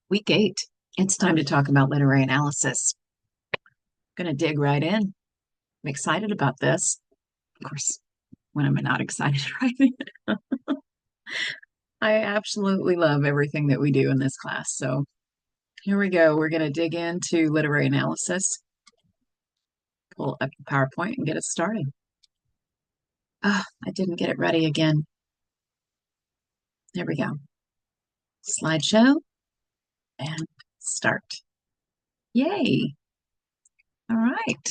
Week 8. It's time to talk about literary analysis. Going to dig right in. I'm excited about this. Of course, when am I not excited, right? I absolutely love everything that we do in this class. So here we go. We're going to dig into literary analysis, pull up the PowerPoint and get it started. I didn't get it ready again. There we go. Slideshow and start. Yay. All right.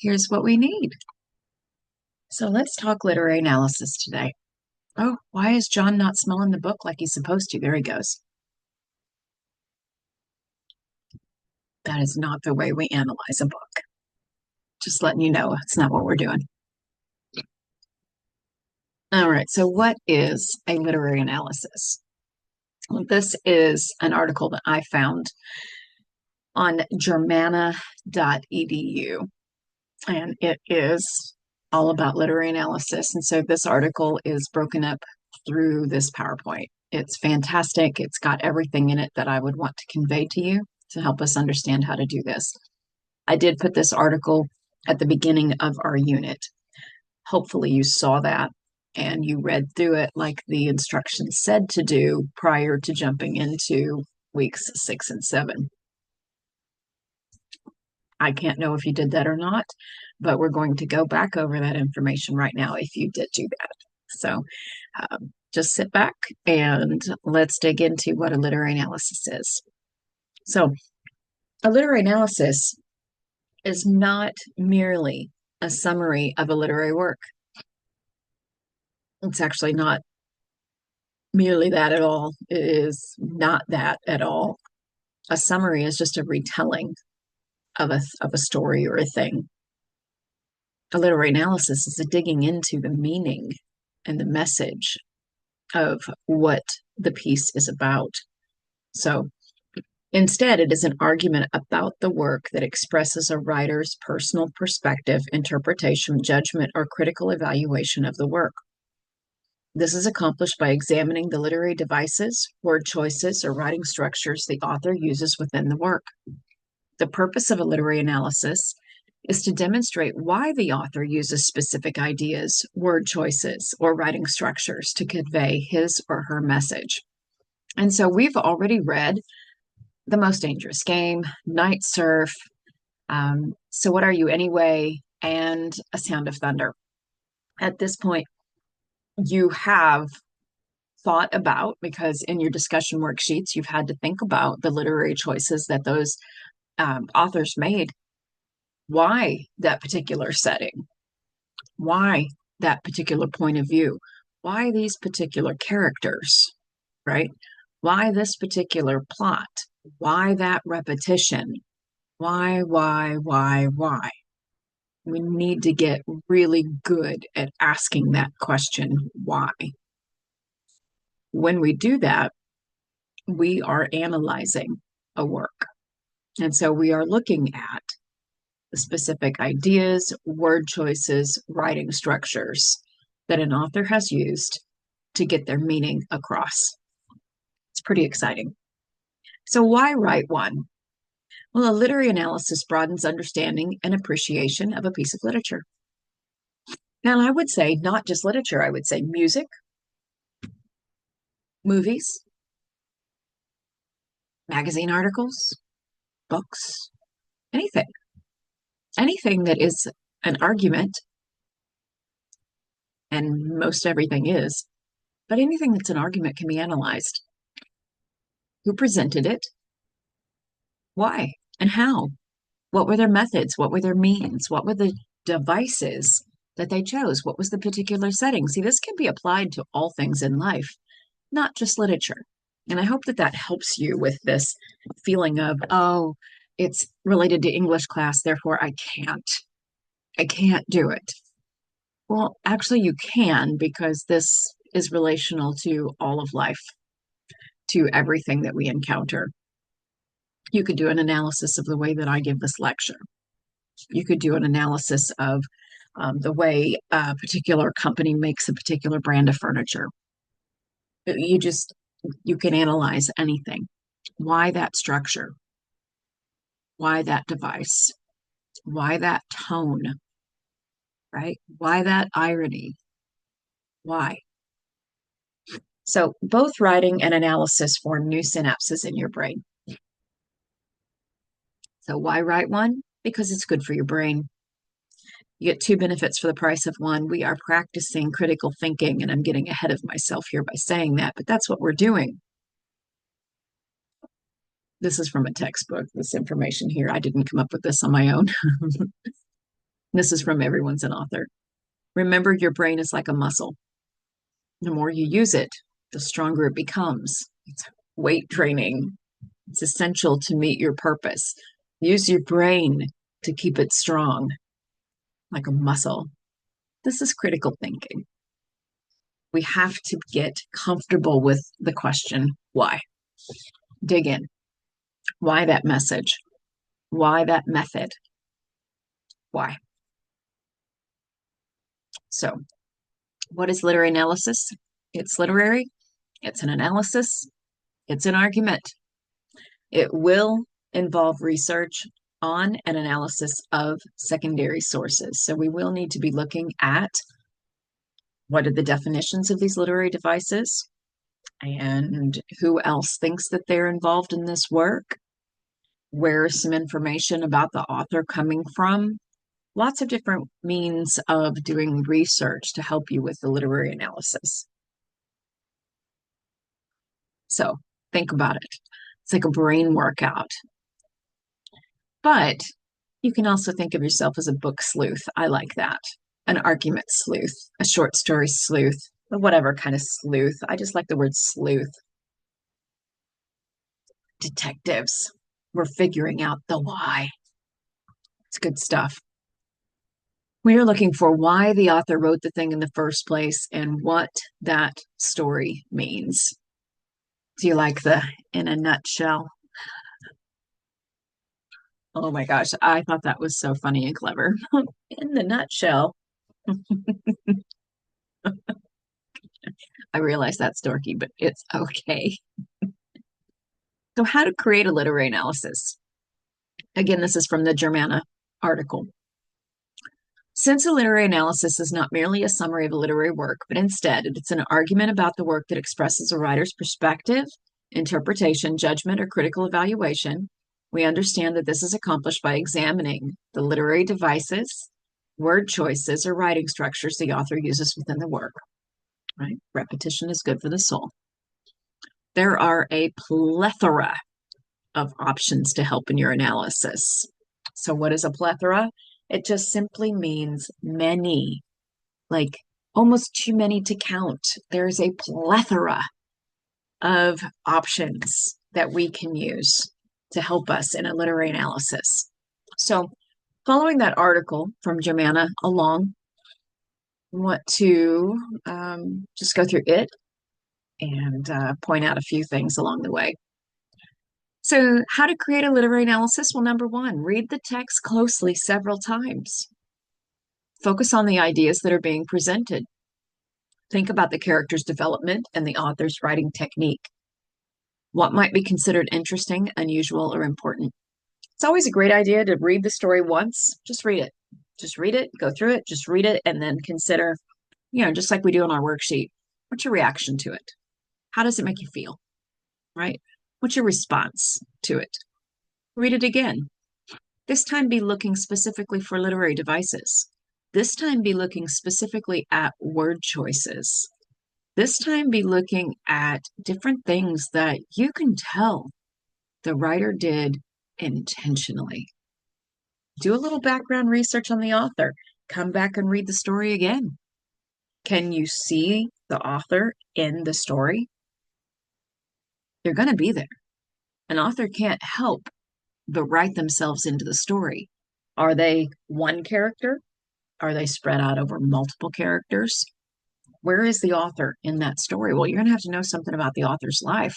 Here's what we need. So let's talk literary analysis today. Oh, why is John not smelling the book like he's supposed to? There he goes. That is not the way we analyze a book. Just letting you know, it's not what we're doing. All right, so what is a literary analysis? Well, this is an article that I found on germana.edu, and it is all about literary analysis. And so this article is broken up through this PowerPoint. It's fantastic. It's got everything in it that I would want to convey to you to help us understand how to do this. I did put this article at the beginning of our unit. Hopefully you saw that and you read through it like the instructions said to do prior to jumping into weeks 6 and 7. I can't know if you did that or not, but we're going to go back over that information right now if you did do that. So just sit back and let's dig into what a literary analysis is. So a literary analysis is not merely a summary of a literary work. It's actually not merely that at all. It is not that at all. A summary is just a retelling of a story or a thing. A literary analysis is a digging into the meaning and the message of what the piece is about. So instead, it is an argument about the work that expresses a writer's personal perspective, interpretation, judgment, or critical evaluation of the work. This is accomplished by examining the literary devices, word choices, or writing structures the author uses within the work. The purpose of a literary analysis is to demonstrate why the author uses specific ideas, word choices, or writing structures to convey his or her message. And so we've already read The Most Dangerous Game, Night Surf, So What Are You Anyway, and A Sound of Thunder. At this point, you have thought about, because in your discussion worksheets, you've had to think about the literary choices that those authors made. Why that particular setting? Why that particular point of view? Why these particular characters, right? Why this particular plot? Why that repetition? Why? We need to get really good at asking that question, why? When we do that, we are analyzing a work. And so we are looking at the specific ideas, word choices, writing structures that an author has used to get their meaning across. It's pretty exciting. So why write one? Well, a literary analysis broadens understanding and appreciation of a piece of literature. Now, I would say not just literature, I would say music, movies, magazine articles, books, anything. Anything that is an argument, and most everything is, but anything that's an argument can be analyzed. Who presented it? Why and how? What were their methods? What were their means? What were the devices that they chose? What was the particular setting? See, this can be applied to all things in life, not just literature. And I hope that that helps you with this feeling of, oh, it's related to English class, therefore I can't do it. Well, actually, you can, because this is relational to all of life, to everything that we encounter. You could do an analysis of the way that I give this lecture. You could do an analysis of the way a particular company makes a particular brand of furniture. You can analyze anything. Why that structure? Why that device? Why that tone? Right? Why that irony? Why? So both writing and analysis form new synapses in your brain. So why write one? Because it's good for your brain. You get two benefits for the price of one. We are practicing critical thinking, and I'm getting ahead of myself here by saying that, but that's what we're doing. This is from a textbook, this information here. I didn't come up with this on my own. This is from Everyone's an Author. Remember, your brain is like a muscle. The more you use it, the stronger it becomes. It's weight training. It's essential to meet your purpose. Use your brain to keep it strong, like a muscle. This is critical thinking. We have to get comfortable with the question, why? Dig in. Why that message? Why that method? Why? So, what is literary analysis? It's literary, it's an analysis, it's an argument. It will involve research on an analysis of secondary sources. So we will need to be looking at what are the definitions of these literary devices and who else thinks that they're involved in this work. Where is some information about the author coming from? Lots of different means of doing research to help you with the literary analysis. So think about it. It's like a brain workout. But you can also think of yourself as a book sleuth. I like that. An argument sleuth, a short story sleuth, or whatever kind of sleuth. I just like the word sleuth. Detectives. We're figuring out the why. It's good stuff. We are looking for why the author wrote the thing in the first place and what that story means. Do you like the in a nutshell? Oh my gosh, I thought that was so funny and clever. In the nutshell, I realize that's dorky, but it's okay. So, how to create a literary analysis? Again, this is from the Germana article. Since a literary analysis is not merely a summary of a literary work, but instead it's an argument about the work that expresses a writer's perspective, interpretation, judgment, or critical evaluation, we understand that this is accomplished by examining the literary devices, word choices, or writing structures the author uses within the work. Right? Repetition is good for the soul. There are a plethora of options to help in your analysis. So, what is a plethora? It just simply means many, like almost too many to count. There's a plethora of options that we can use to help us in a literary analysis. So, following that article from Germana along, I want to just go through it and point out a few things along the way. So, how to create a literary analysis? Well, number one, read the text closely several times. Focus on the ideas that are being presented. Think about the character's development and the author's writing technique. What might be considered interesting, unusual, or important? It's always a great idea to read the story once. Just read it. Just read it, go through it, just read it, and then consider, just like we do on our worksheet, what's your reaction to it? How does it make you feel? Right? What's your response to it? Read it again. This time be looking specifically for literary devices. This time be looking specifically at word choices. This time be looking at different things that you can tell the writer did intentionally. Do a little background research on the author. Come back and read the story again. Can you see the author in the story? They're going to be there. An author can't help but write themselves into the story. Are they one character? Are they spread out over multiple characters? Where is the author in that story? Well, you're going to have to know something about the author's life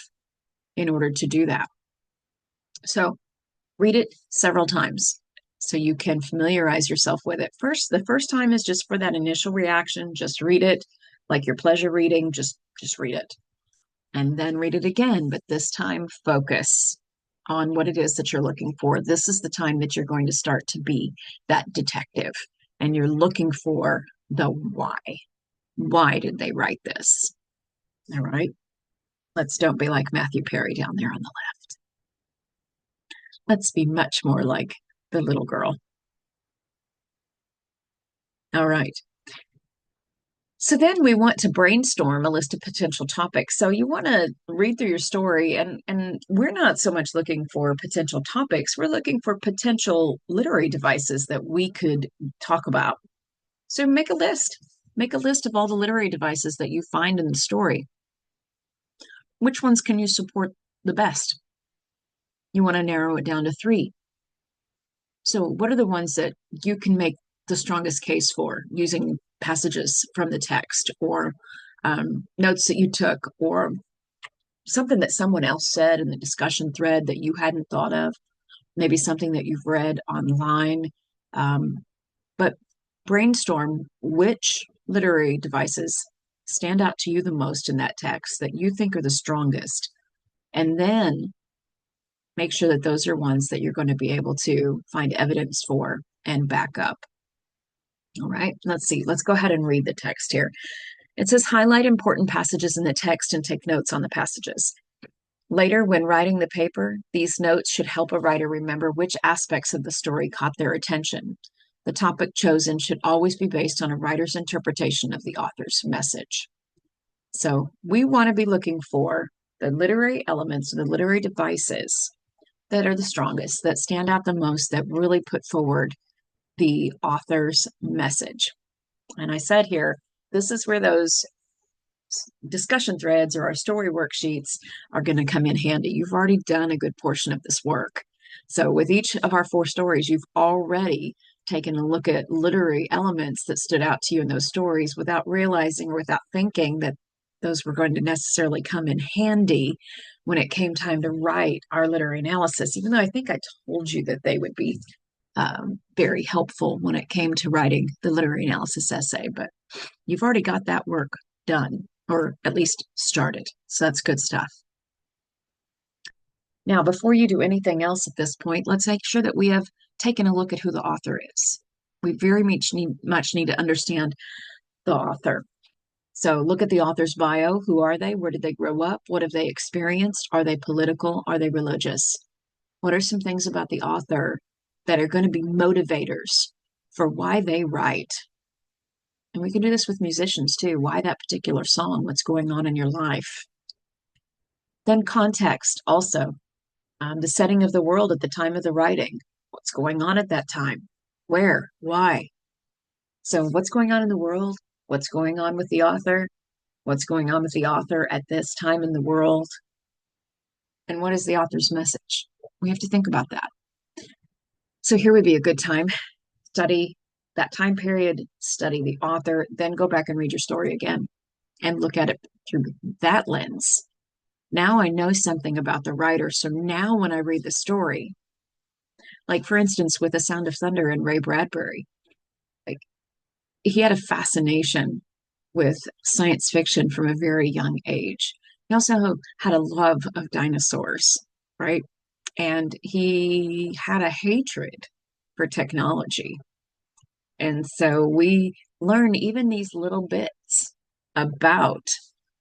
in order to do that. So read it several times so you can familiarize yourself with it. The first time is just for that initial reaction. Just read it like your pleasure reading. Just read it. and then read it again, but this time focus on what it is that you're looking for. This is the time that you're going to start to be that detective, and you're looking for the why. Why did they write this? All right. Let's don't be like Matthew Perry down there on the left. Let's be much more like the little girl. All right. So then we want to brainstorm a list of potential topics. So you want to read through your story, and we're not so much looking for potential topics, we're looking for potential literary devices that we could talk about. So make a list. Make a list of all the literary devices that you find in the story. Which ones can you support the best? You want to narrow it down to 3. So what are the ones that you can make the strongest case for using passages from the text, or notes that you took, or something that someone else said in the discussion thread that you hadn't thought of, maybe something that you've read online. But brainstorm which literary devices stand out to you the most in that text that you think are the strongest. And then make sure that those are ones that you're going to be able to find evidence for and back up. All right, let's see. Let's go ahead and read the text here. It says, highlight important passages in the text and take notes on the passages. Later, when writing the paper, these notes should help a writer remember which aspects of the story caught their attention. The topic chosen should always be based on a writer's interpretation of the author's message. So we want to be looking for the literary elements, the literary devices that are the strongest, that stand out the most, that really put forward the author's message. And I said here, this is where those discussion threads or our story worksheets are going to come in handy. You've already done a good portion of this work. So with each of our 4 stories, you've already taken a look at literary elements that stood out to you in those stories without realizing or without thinking that those were going to necessarily come in handy when it came time to write our literary analysis, even though I think I told you that they would be very helpful when it came to writing the literary analysis essay. But you've already got that work done, or at least started. So that's good stuff. Now, before you do anything else at this point, let's make sure that we have taken a look at who the author is. We very much need to understand the author. So look at the author's bio. Who are they? Where did they grow up? What have they experienced? Are they political? Are they religious? What are some things about the author that are going to be motivators for why they write? And we can do this with musicians too. Why that particular song? What's going on in your life? Then context also. The setting of the world at the time of the writing. What's going on at that time? Where? Why? So what's going on in the world? What's going on with the author? What's going on with the author at this time in the world? And what is the author's message? We have to think about that. So here would be a good time. Study that time period, study the author, then go back and read your story again and look at it through that lens. Now I know something about the writer. So now when I read the story, like for instance, with The Sound of Thunder and Ray Bradbury, like he had a fascination with science fiction from a very young age. He also had a love of dinosaurs, right? And he had a hatred for technology. And so we learn even these little bits about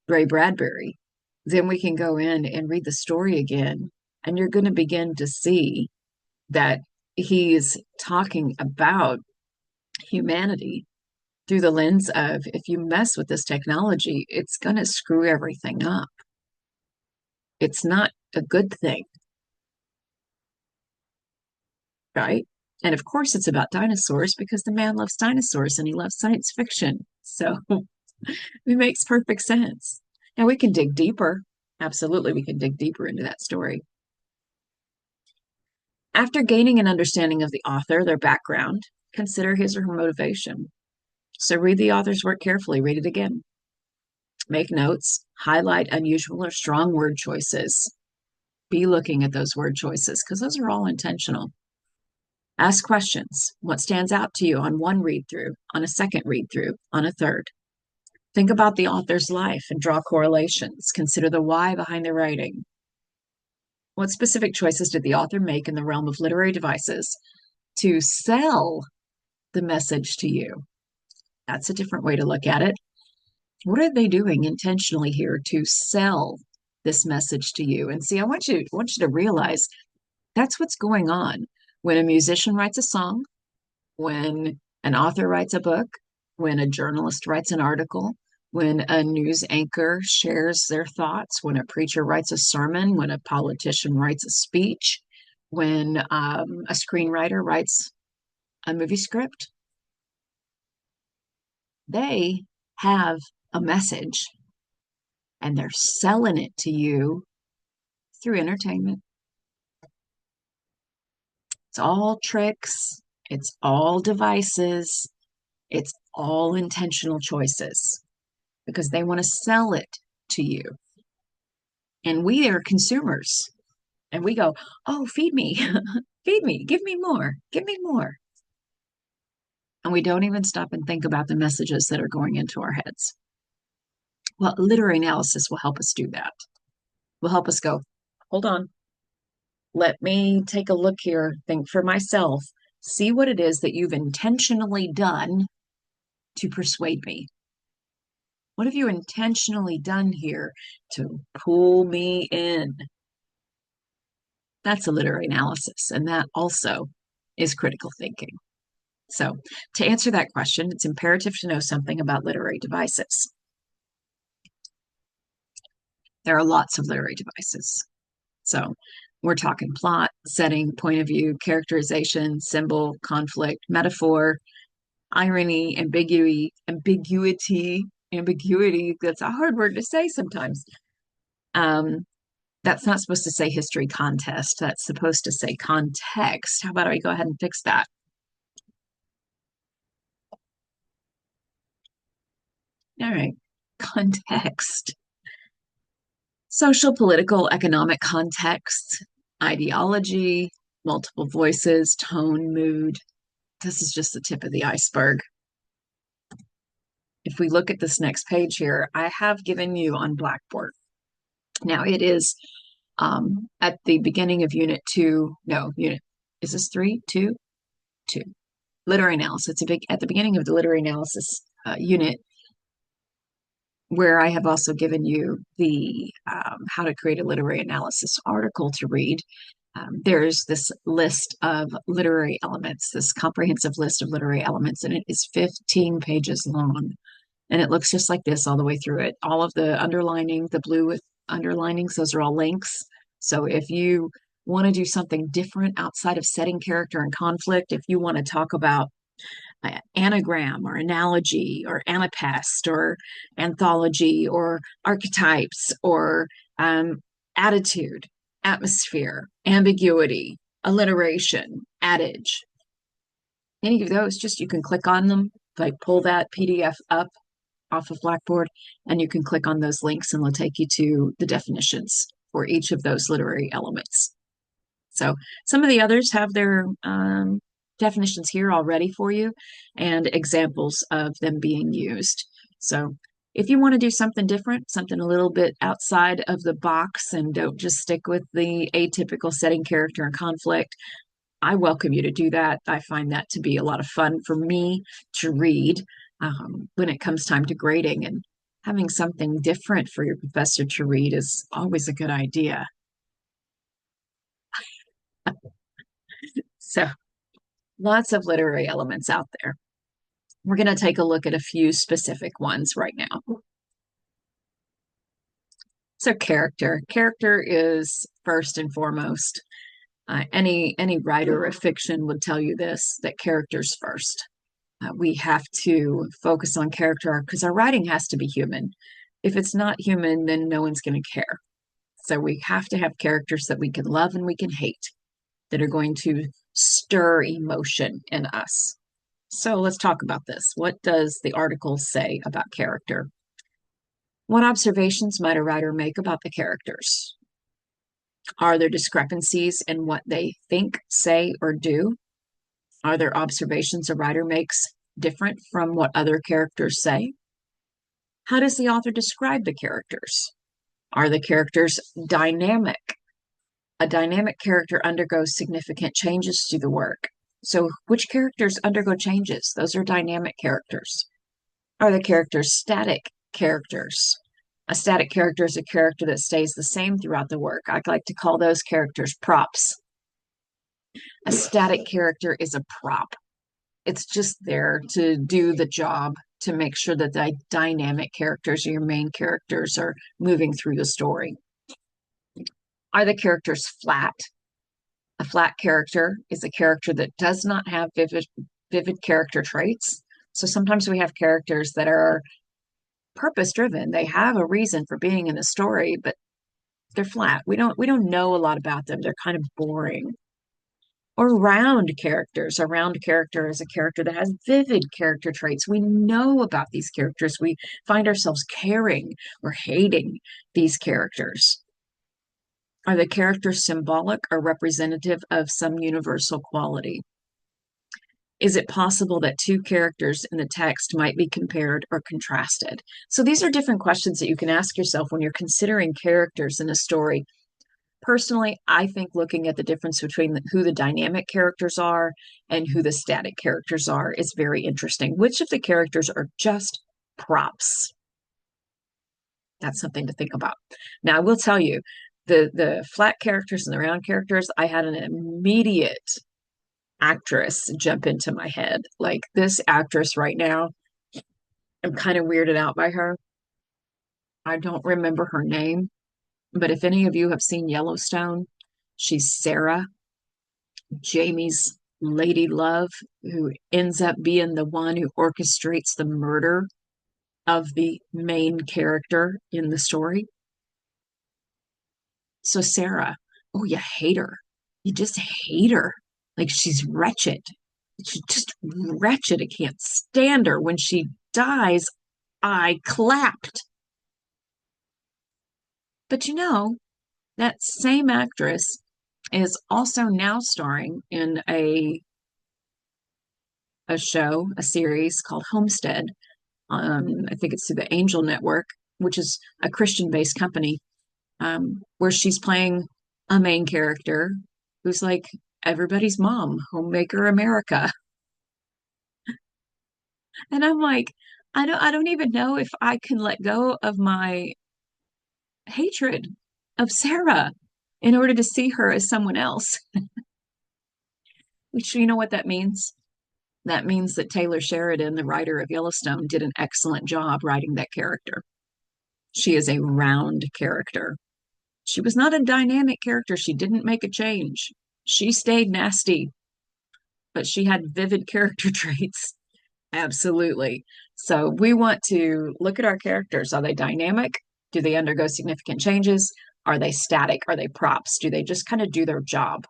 Ray Bradbury. Then we can go in and read the story again, and you're going to begin to see that he's talking about humanity through the lens of, if you mess with this technology, it's going to screw everything up. It's not a good thing, right? And of course, it's about dinosaurs because the man loves dinosaurs and he loves science fiction. So it makes perfect sense. Now we can dig deeper. Absolutely, we can dig deeper into that story. After gaining an understanding of the author, their background, consider his or her motivation. So read the author's work carefully, read it again. Make notes, highlight unusual or strong word choices. Be looking at those word choices because those are all intentional. Ask questions. What stands out to you on one read through, on a second read through, on a third? Think about the author's life and draw correlations. Consider the why behind the writing. What specific choices did the author make in the realm of literary devices to sell the message to you? That's a different way to look at it. What are they doing intentionally here to sell this message to you? And see, I want you to realize that's what's going on when a musician writes a song, when an author writes a book, when a journalist writes an article, when a news anchor shares their thoughts, when a preacher writes a sermon, when a politician writes a speech, when a screenwriter writes a movie script. They have a message and they're selling it to you through entertainment. It's all tricks, it's all devices, it's all intentional choices because they want to sell it to you. And we are consumers and we go, oh, feed me, feed me, give me more. And we don't even stop and think about the messages that are going into our heads. Well, literary analysis will help us do that. Will help us go, hold on, let me take a look here, think for myself, see what it is that you've intentionally done to persuade me. What have you intentionally done here to pull me in? That's a literary analysis, and that also is critical thinking. So, to answer that question, it's imperative to know something about literary devices. There are lots of literary devices. So, we're talking plot, setting, point of view, characterization, symbol, conflict, metaphor, irony, ambiguity. That's a hard word to say sometimes. That's not supposed to say history contest. That's supposed to say context. How about I go ahead and fix that? All right. Context. Social, political, economic context, ideology, multiple voices, tone, mood. This is just the tip of the iceberg. If we look at this next page here, I have given you on Blackboard. Now it is at the beginning of unit 2. No, unit, is this 3? 2? 2. Literary analysis. It's at the beginning of the literary analysis unit, where I have also given you the how to create a literary analysis article to read. There's this list of literary elements, this comprehensive list of literary elements, and it is 15 pages long. And it looks just like this all the way through it. All of the underlining, the blue with underlinings, those are all links. So if you want to do something different outside of setting, character, and conflict, if you want to talk about anagram or analogy or anapest or anthology or archetypes or attitude, atmosphere, ambiguity, alliteration, adage, any of those, just you can click on them, like pull that PDF up off of Blackboard, and you can click on those links and they'll take you to the definitions for each of those literary elements. So some of the others have their definitions here already for you and examples of them being used. So if you want to do something different, something a little bit outside of the box and don't just stick with the atypical setting, character, and conflict, I welcome you to do that. I find that to be a lot of fun for me to read when it comes time to grading, and having something different for your professor to read is always a good idea. So lots of literary elements out there. We're going to take a look at a few specific ones right now. So character. Character is first and foremost. Any writer of fiction would tell you this, that character's first. We have to focus on character because our writing has to be human. If it's not human, then no one's going to care. So we have to have characters that we can love and we can hate, that are going to stir emotion in us. So let's talk about this. What does the article say about character? What observations might a writer make about the characters? Are there discrepancies in what they think, say, or do? Are there observations a writer makes different from what other characters say? How does the author describe the characters? Are the characters dynamic? A dynamic character undergoes significant changes through the work. So, which characters undergo changes? Those are dynamic characters. Are the characters static characters? A static character is a character that stays the same throughout the work. I like to call those characters props. A static character is a prop. It's just there to do the job, to make sure that the dynamic characters or your main characters are moving through the story. Are the characters flat? A flat character is a character that does not have vivid character traits. So sometimes we have characters that are purpose driven. They have a reason for being in the story, but they're flat. We don't know a lot about them. They're kind of boring. Or round characters. A round character is a character that has vivid character traits. We know about these characters. We find ourselves caring or hating these characters. Are the characters symbolic or representative of some universal quality? Is it possible that two characters in the text might be compared or contrasted? So these are different questions that you can ask yourself when you're considering characters in a story. Personally, I think looking at the difference between who the dynamic characters are and who the static characters are is very interesting. Which of the characters are just props? That's something to think about. Now, I will tell you, the flat characters and the round characters, I had an immediate actress jump into my head. Like this actress right now, I'm kind of weirded out by her. I don't remember her name, but if any of you have seen Yellowstone, she's Sarah, Jamie's lady love, who ends up being the one who orchestrates the murder of the main character in the story. So Sarah, oh, you hate her. You just hate her. Like she's wretched. She's just wretched. I can't stand her. When she dies, I clapped. But you know, that same actress is also now starring in a show, a series called Homestead. I think it's through the Angel Network, which is a Christian-based company, where she's playing a main character who's like everybody's mom, homemaker America. And I'm like, I don't even know if I can let go of my hatred of Sarah in order to see her as someone else. Which, you know what that means? That means that Taylor Sheridan, the writer of Yellowstone, did an excellent job writing that character. She is a round character. She was not a dynamic character. She didn't make a change. She stayed nasty, but she had vivid character traits. Absolutely. So we want to look at our characters. Are they dynamic? Do they undergo significant changes? Are they static? Are they props? Do they just kind of do their job?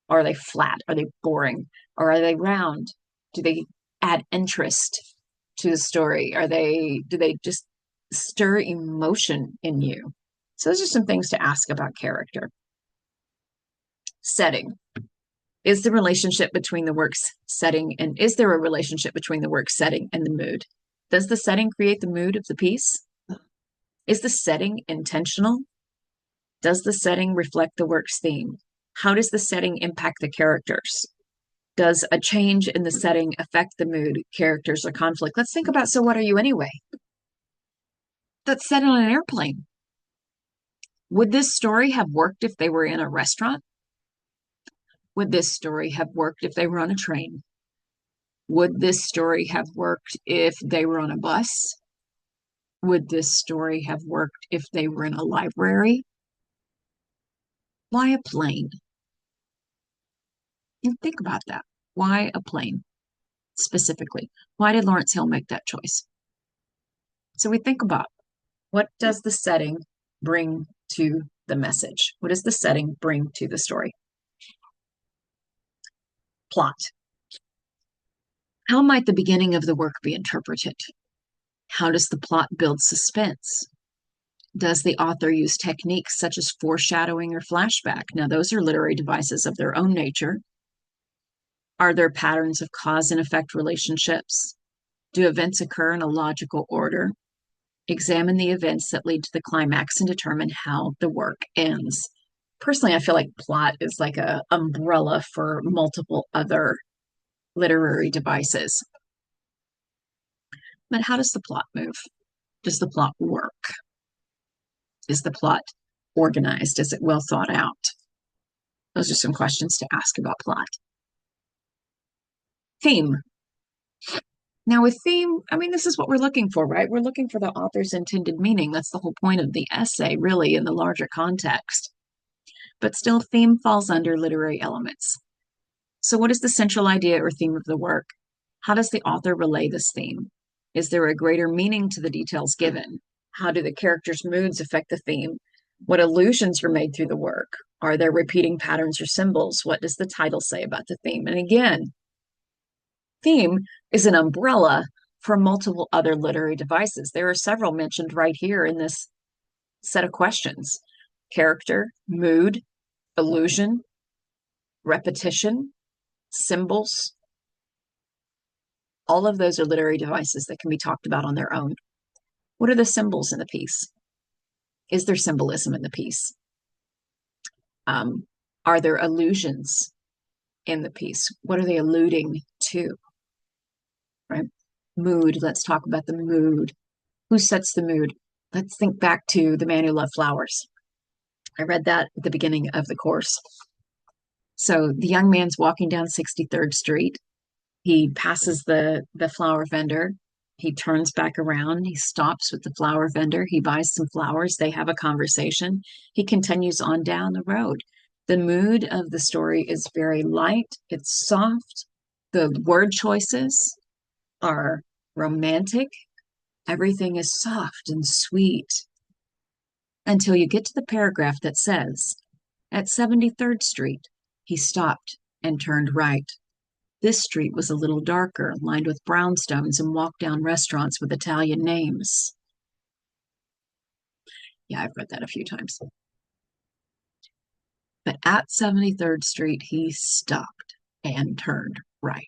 Or are they flat? Are they boring? Or are they round? Do they add interest to the story? Do they just stir emotion in you? So those are some things to ask about character. Setting. Is the relationship between the work's setting and is there a relationship between the work's setting and the mood? Does the setting create the mood of the piece? Is the setting intentional? Does the setting reflect the work's theme? How does the setting impact the characters? Does a change in the setting affect the mood, characters, or conflict? Let's think about So What Are You Anyway? That's set on an airplane. Would this story have worked if they were in a restaurant? Would this story have worked if they were on a train? Would this story have worked if they were on a bus? Would this story have worked if they were in a library? Why a plane? And think about that. Why a plane specifically? Why did Lawrence Hill make that choice? So we think about what does the setting bring to the message? What does the setting bring to the story? Plot. How might the beginning of the work be interpreted? How does the plot build suspense? Does the author use techniques such as foreshadowing or flashback? Now, those are literary devices of their own nature. Are there patterns of cause and effect relationships? Do events occur in a logical order? Examine the events that lead to the climax and determine how the work ends. Personally, I feel like plot is like a umbrella for multiple other literary devices. But how does the plot move? Does the plot work? Is the plot organized? Is it well thought out? Those are some questions to ask about plot. Theme. Now, with theme, I mean, this is what we're looking for, right? We're looking for the author's intended meaning. That's the whole point of the essay, really, in the larger context. But still, theme falls under literary elements. So, what is the central idea or theme of the work? How does the author relay this theme? Is there a greater meaning to the details given? How do the characters' moods affect the theme? What allusions are made through the work? Are there repeating patterns or symbols? What does the title say about the theme? And again, theme is an umbrella for multiple other literary devices. There are several mentioned right here in this set of questions: character, mood, illusion, repetition, symbols. All of those are literary devices that can be talked about on their own. What are the symbols in the piece? Is there symbolism in the piece? Are there allusions in the piece? What are they alluding to? Right? Mood. Let's talk about the mood. Who sets the mood? Let's think back to The Man Who Loved Flowers. I read that at the beginning of the course. So the young man's walking down 63rd Street. He passes the flower vendor. He turns back around. He stops with the flower vendor. He buys some flowers. They have a conversation. He continues on down the road. The mood of the story is very light. It's soft. The word choices are romantic. Everything is soft and sweet until you get to the paragraph that says, at 73rd Street, he stopped and turned right. This street was a little darker, lined with brownstones and walk-down restaurants with Italian names. Yeah, I've read that a few times. But at 73rd Street, he stopped and turned right.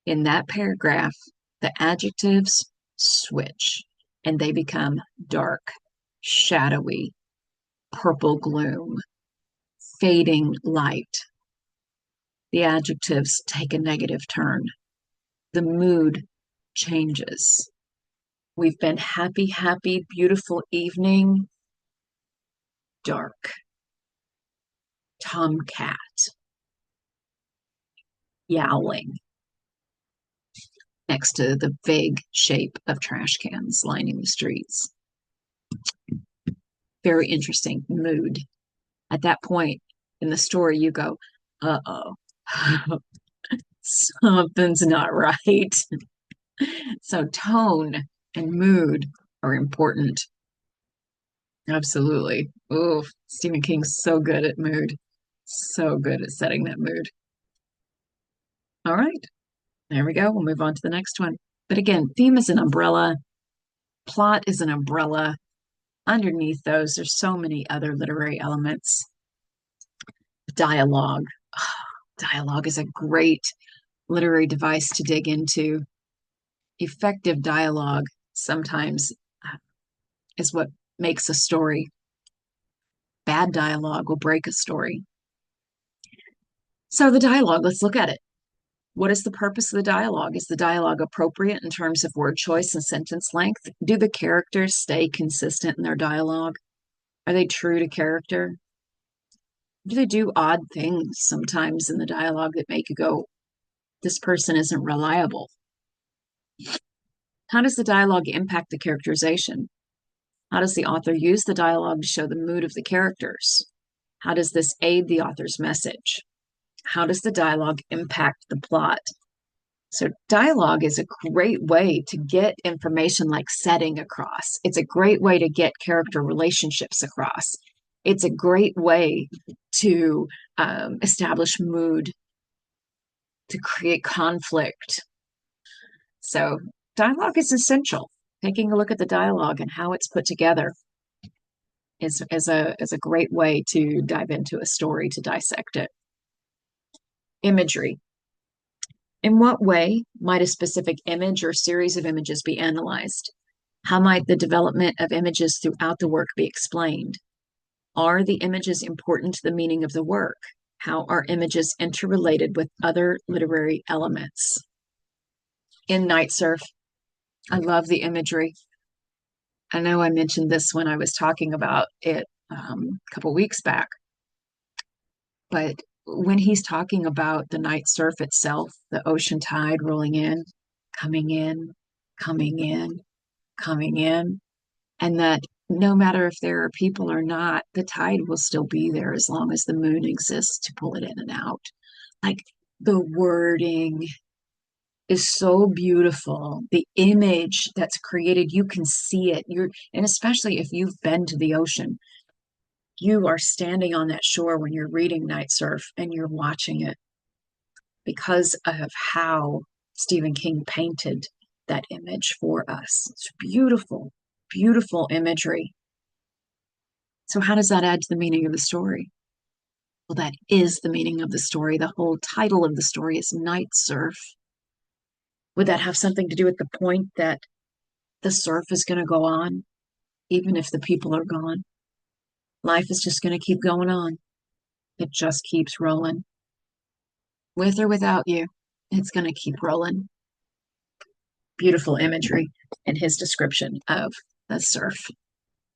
In that paragraph, the adjectives switch and they become dark, shadowy, purple gloom, fading light. The adjectives take a negative turn. The mood changes. We've been happy, happy, beautiful evening, dark. Tomcat, yowling, next to the vague shape of trash cans lining the streets. Very interesting mood. At that point in the story, you go, uh-oh, something's not right. So tone and mood are important. Absolutely. Oh, Stephen King's so good at mood. So good at setting that mood. All right. There we go. We'll move on to the next one. But again, theme is an umbrella. Plot is an umbrella. Underneath those, there's so many other literary elements. Dialogue. Oh, dialogue is a great literary device to dig into. Effective dialogue sometimes is what makes a story. Bad dialogue will break a story. So the dialogue, let's look at it. What is the purpose of the dialogue? Is the dialogue appropriate in terms of word choice and sentence length? Do the characters stay consistent in their dialogue? Are they true to character? Do they do odd things sometimes in the dialogue that make you go, this person isn't reliable? How does the dialogue impact the characterization? How does the author use the dialogue to show the mood of the characters? How does this aid the author's message? How does the dialogue impact the plot? So dialogue is a great way to get information like setting across. It's a great way to get character relationships across. It's a great way to establish mood, to create conflict. So dialogue is essential. Taking a look at the dialogue and how it's put together is a great way to dive into a story, to dissect it. Imagery. In what way might a specific image or series of images be analyzed? How might the development of images throughout the work be explained? Are the images important to the meaning of the work? How are images interrelated with other literary elements? In Night Surf, I love the imagery. I know I mentioned this when I was talking about it a couple weeks back, but when he's talking about the night surf itself, the ocean tide rolling in, coming in, coming in, coming in, and that no matter if there are people or not, the tide will still be there as long as the moon exists to pull it in and out. Like the wording is so beautiful. The image that's created, you can see it. And especially if you've been to the ocean, you are standing on that shore when you're reading Night Surf and you're watching it because of how Stephen King painted that image for us. It's beautiful, beautiful imagery. So, how does that add to the meaning of the story? Well, that is the meaning of the story. The whole title of the story is Night Surf. Would that have something to do with the point that the surf is going to go on, even if the people are gone? Life is just going to keep going on. It just keeps rolling. With or without you, it's going to keep rolling. Beautiful imagery in his description of the surf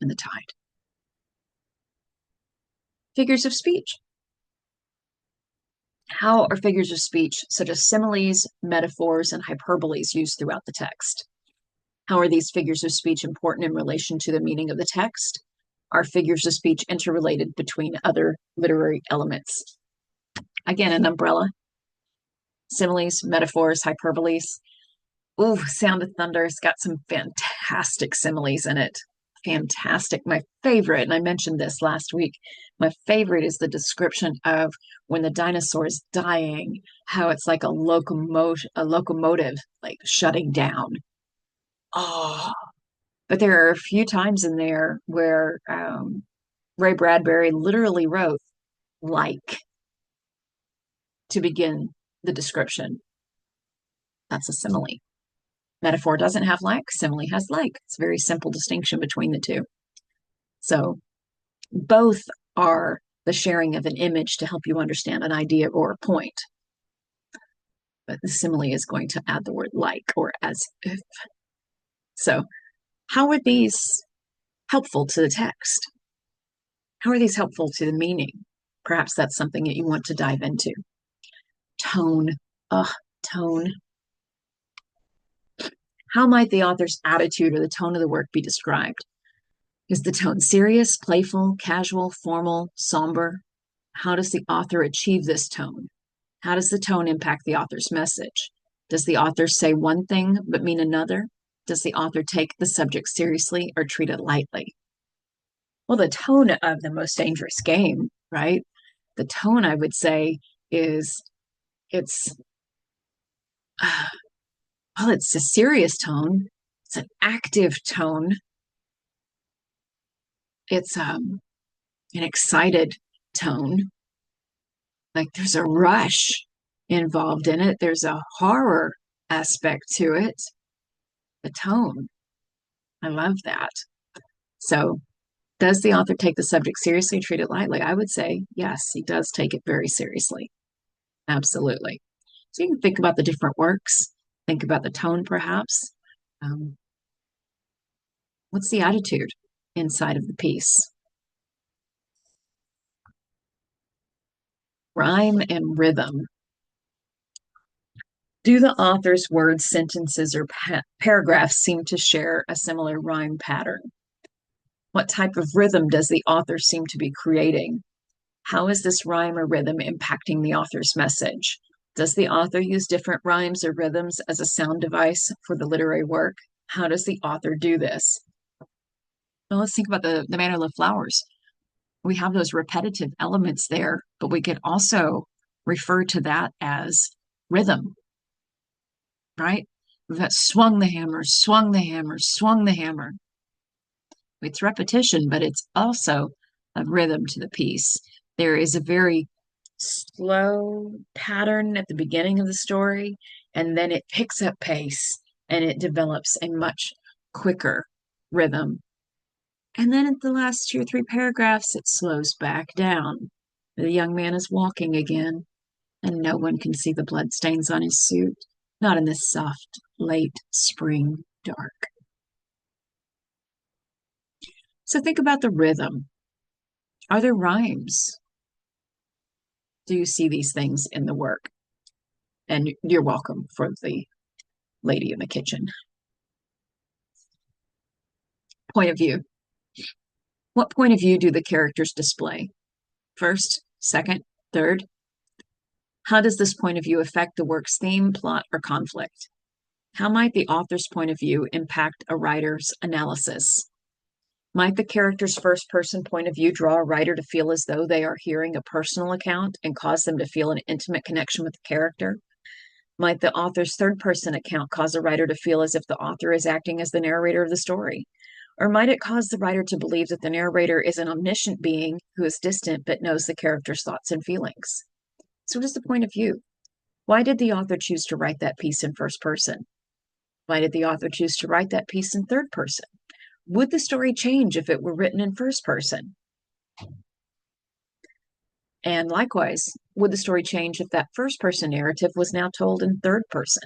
and the tide. Figures of speech. How are figures of speech, such as similes, metaphors, and hyperboles, used throughout the text? How are these figures of speech important in relation to the meaning of the text? Are figures of speech interrelated between other literary elements? Again, an umbrella. Similes, metaphors, hyperboles. Ooh, Sound of Thunder has got some fantastic similes in it. Fantastic. My favorite, and I mentioned this last week, my favorite is the description of when the dinosaur is dying, how it's like a locomotive like shutting down. Oh, but there are a few times in there where Ray Bradbury literally wrote like to begin the description. That's a simile. Metaphor doesn't have like, simile has like. It's a very simple distinction between the two. So both are the sharing of an image to help you understand an idea or a point. But the simile is going to add the word like or as if. So, how are these helpful to the text? How are these helpful to the meaning? Perhaps that's something that you want to dive into. Tone. Tone. How might the author's attitude or the tone of the work be described? Is the tone serious, playful, casual, formal, somber? How does the author achieve this tone? How does the tone impact the author's message? Does the author say one thing but mean another? Does the author take the subject seriously or treat it lightly? Well, the tone of The Most Dangerous Game, right? The tone, I would say, is it's well, it's a serious tone. It's an active tone. It's an excited tone. Like there's a rush involved in it. There's a horror aspect to it. The tone. I love that. So, does the author take the subject seriously and treat it lightly? I would say yes, he does take it very seriously. Absolutely. So, you can think about the different works, think about the tone perhaps. Um, what's the attitude inside of the piece? Rhyme and rhythm. Do the author's words, sentences, or paragraphs seem to share a similar rhyme pattern? What type of rhythm does the author seem to be creating? How is this rhyme or rhythm impacting the author's message? Does the author use different rhymes or rhythms as a sound device for the literary work? How does the author do this? Well, let's think about the Man Who Loved Flowers. We have those repetitive elements there, but we could also refer to that as rhythm, right? We've got swung the hammer, swung the hammer, swung the hammer. It's repetition, but it's also a rhythm to the piece. There is a very slow pattern at the beginning of the story, and then it picks up pace and it develops a much quicker rhythm. And then at the last 2 or 3 paragraphs, it slows back down. The young man is walking again, and no one can see the bloodstains on his suit, not in this soft, late spring dark. So think about the rhythm. Are there rhymes? Do you see these things in the work? And you're welcome for the lady in the kitchen. Point of view. What point of view do the characters display? First, second, third? How does this point of view affect the work's theme, plot, or conflict? How might the author's point of view impact a writer's analysis? Might the character's first person point of view draw a writer to feel as though they are hearing a personal account and cause them to feel an intimate connection with the character? Might the author's third person account cause a writer to feel as if the author is acting as the narrator of the story? Or might it cause the writer to believe that the narrator is an omniscient being who is distant but knows the character's thoughts and feelings? So, what is the point of view? Why did the author choose to write that piece in first person? Why did the author choose to write that piece in third person? Would the story change if it were written in first person? And likewise, would the story change if that first person narrative was now told in third person?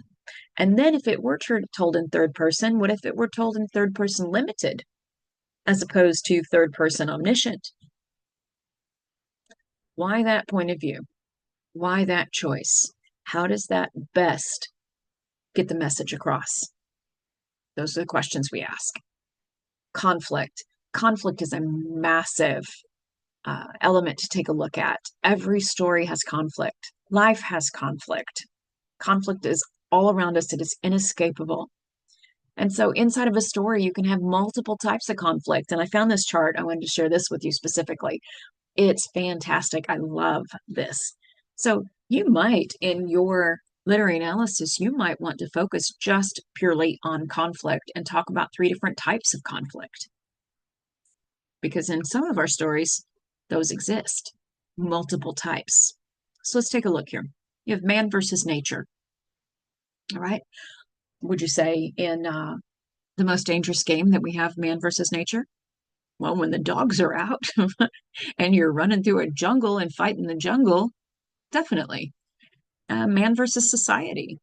And then if it were told in third person, what if it were told in third person limited as opposed to third person omniscient? Why that point of view? Why that choice? How does that best get the message across? Those are the questions we ask. Conflict. Conflict is a massive element to take a look at. Every story has conflict. Life has conflict. Conflict is all around us. It is inescapable. And so inside of a story, you can have multiple types of conflict. And I found this chart. I wanted to share this with you specifically. It's fantastic. I love this. So you might, in your literary analysis, you might want to focus just purely on conflict and talk about 3 different types of conflict. Because in some of our stories, those exist, multiple types. So let's take a look here. You have man versus nature. All right. Would you say in The Most Dangerous Game that we have man versus nature? Well, when the dogs are out and you're running through a jungle and fighting the jungle, definitely. Man versus society.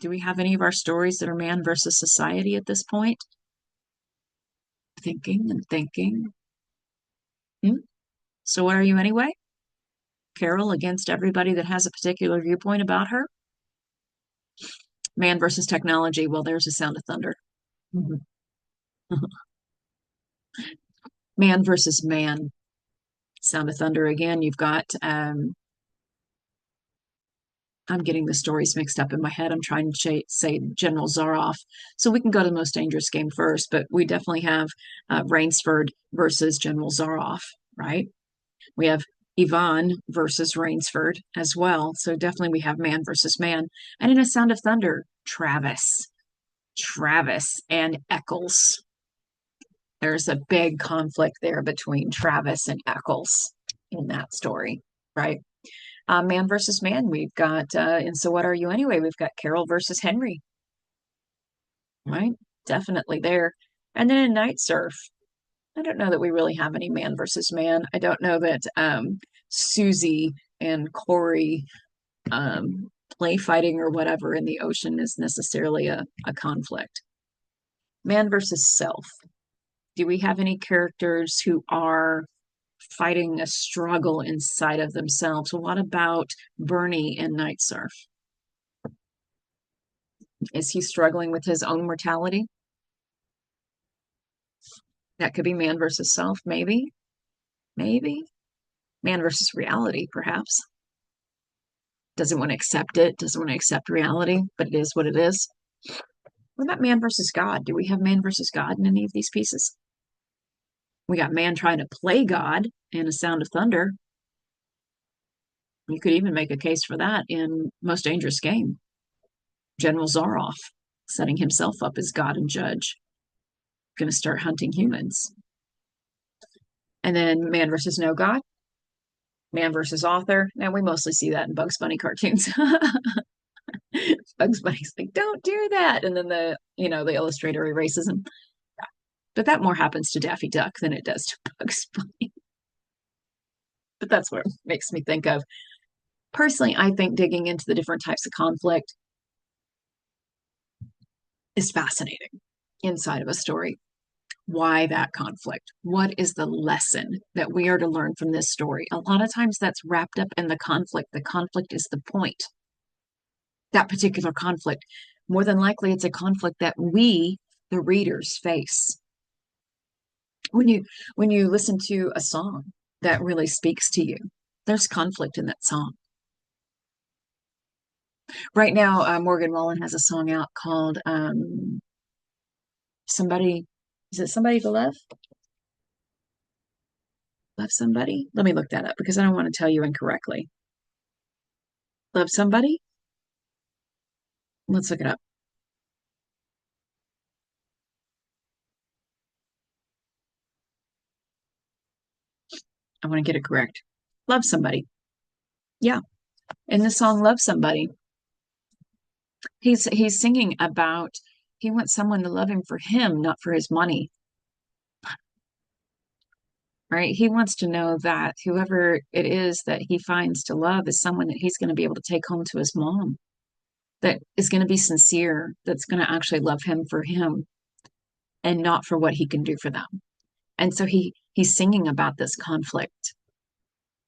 Do we have any of our stories that are man versus society at this point? Thinking and thinking. So what are you anyway? Carol against everybody that has a particular viewpoint about her? Man versus technology. Well, there's a sound of thunder. Man versus man. Sound of thunder again. You've got I'm getting the stories mixed up in my head. I'm trying to say General Zaroff. So we can go to the Most Dangerous Game first, but we definitely have Rainsford versus General Zaroff, right? We have Yvonne versus Rainsford as well. So definitely we have man versus man. And in A Sound of Thunder, Travis and Eccles. There's a big conflict there between Travis and Eccles in that story, right? Man versus man, we've got, and so what are you anyway? We've got Carol versus Henry, right? Definitely there. And then in Night Surf, I don't know that we really have any man versus man. I don't know that Susie and Corey play fighting or whatever in the ocean is necessarily a conflict. Man versus self. Do we have any characters who are fighting a struggle inside of themselves? Well, what about Bernie in Night Surf? Is he struggling with his own mortality? That could be man versus self, maybe. Maybe. Man versus reality, perhaps. Doesn't want to accept it, doesn't want to accept reality, but it is what it is. What about man versus God? Do we have man versus God in any of these pieces? We got man trying to play God in A Sound of Thunder. You could even make a case for that in Most Dangerous Game. General Zaroff setting himself up as God and judge, going to start hunting humans. And then man versus no God, man versus author. And we mostly see that in Bugs Bunny cartoons. Bugs Bunny's like, don't do that. And then the illustrator erases him. But that more happens to Daffy Duck than it does to Bugs Bunny. But that's what it makes me think of. Personally, I think digging into the different types of conflict is fascinating inside of a story. Why that conflict? What is the lesson that we are to learn from this story? A lot of times that's wrapped up in the conflict. The conflict is the point. That particular conflict, more than likely, it's a conflict that we, the readers, face. When you listen to a song that really speaks to you, there's conflict in that song. Right now, Morgan Wallen has a song out called Somebody. Is it Somebody to Love? Love Somebody? Let me look that up because I don't want to tell you incorrectly. Love Somebody? Let's look it up. I want to get it correct. Love Somebody. Yeah. In the song Love Somebody, he's singing about he wants someone to love him for him, not for his money. Right? He wants to know that whoever it is that he finds to love is someone that he's going to be able to take home to his mom, that is going to be sincere, that's going to actually love him for him and not for what he can do for them. And so he's singing about this conflict.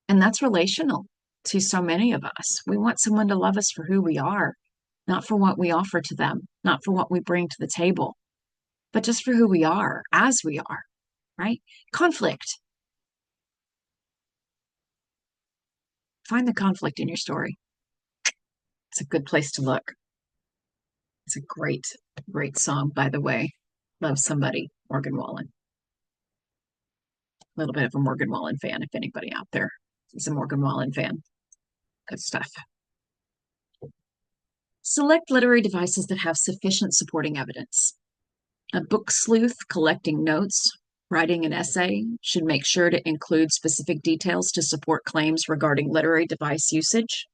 And that's relational to so many of us. We want someone to love us for who we are, not for what we offer to them, not for what we bring to the table, but just for who we are, as we are, right? Conflict. Find the conflict in your story. It's a good place to look. It's a great, great song, by the way. Love Somebody, Morgan Wallen. A little bit of a Morgan Wallen fan, if anybody out there is a Morgan Wallen fan. Good stuff. Select literary devices that have sufficient supporting evidence. A book sleuth collecting notes, writing an essay, should make sure to include specific details to support claims regarding literary device usage.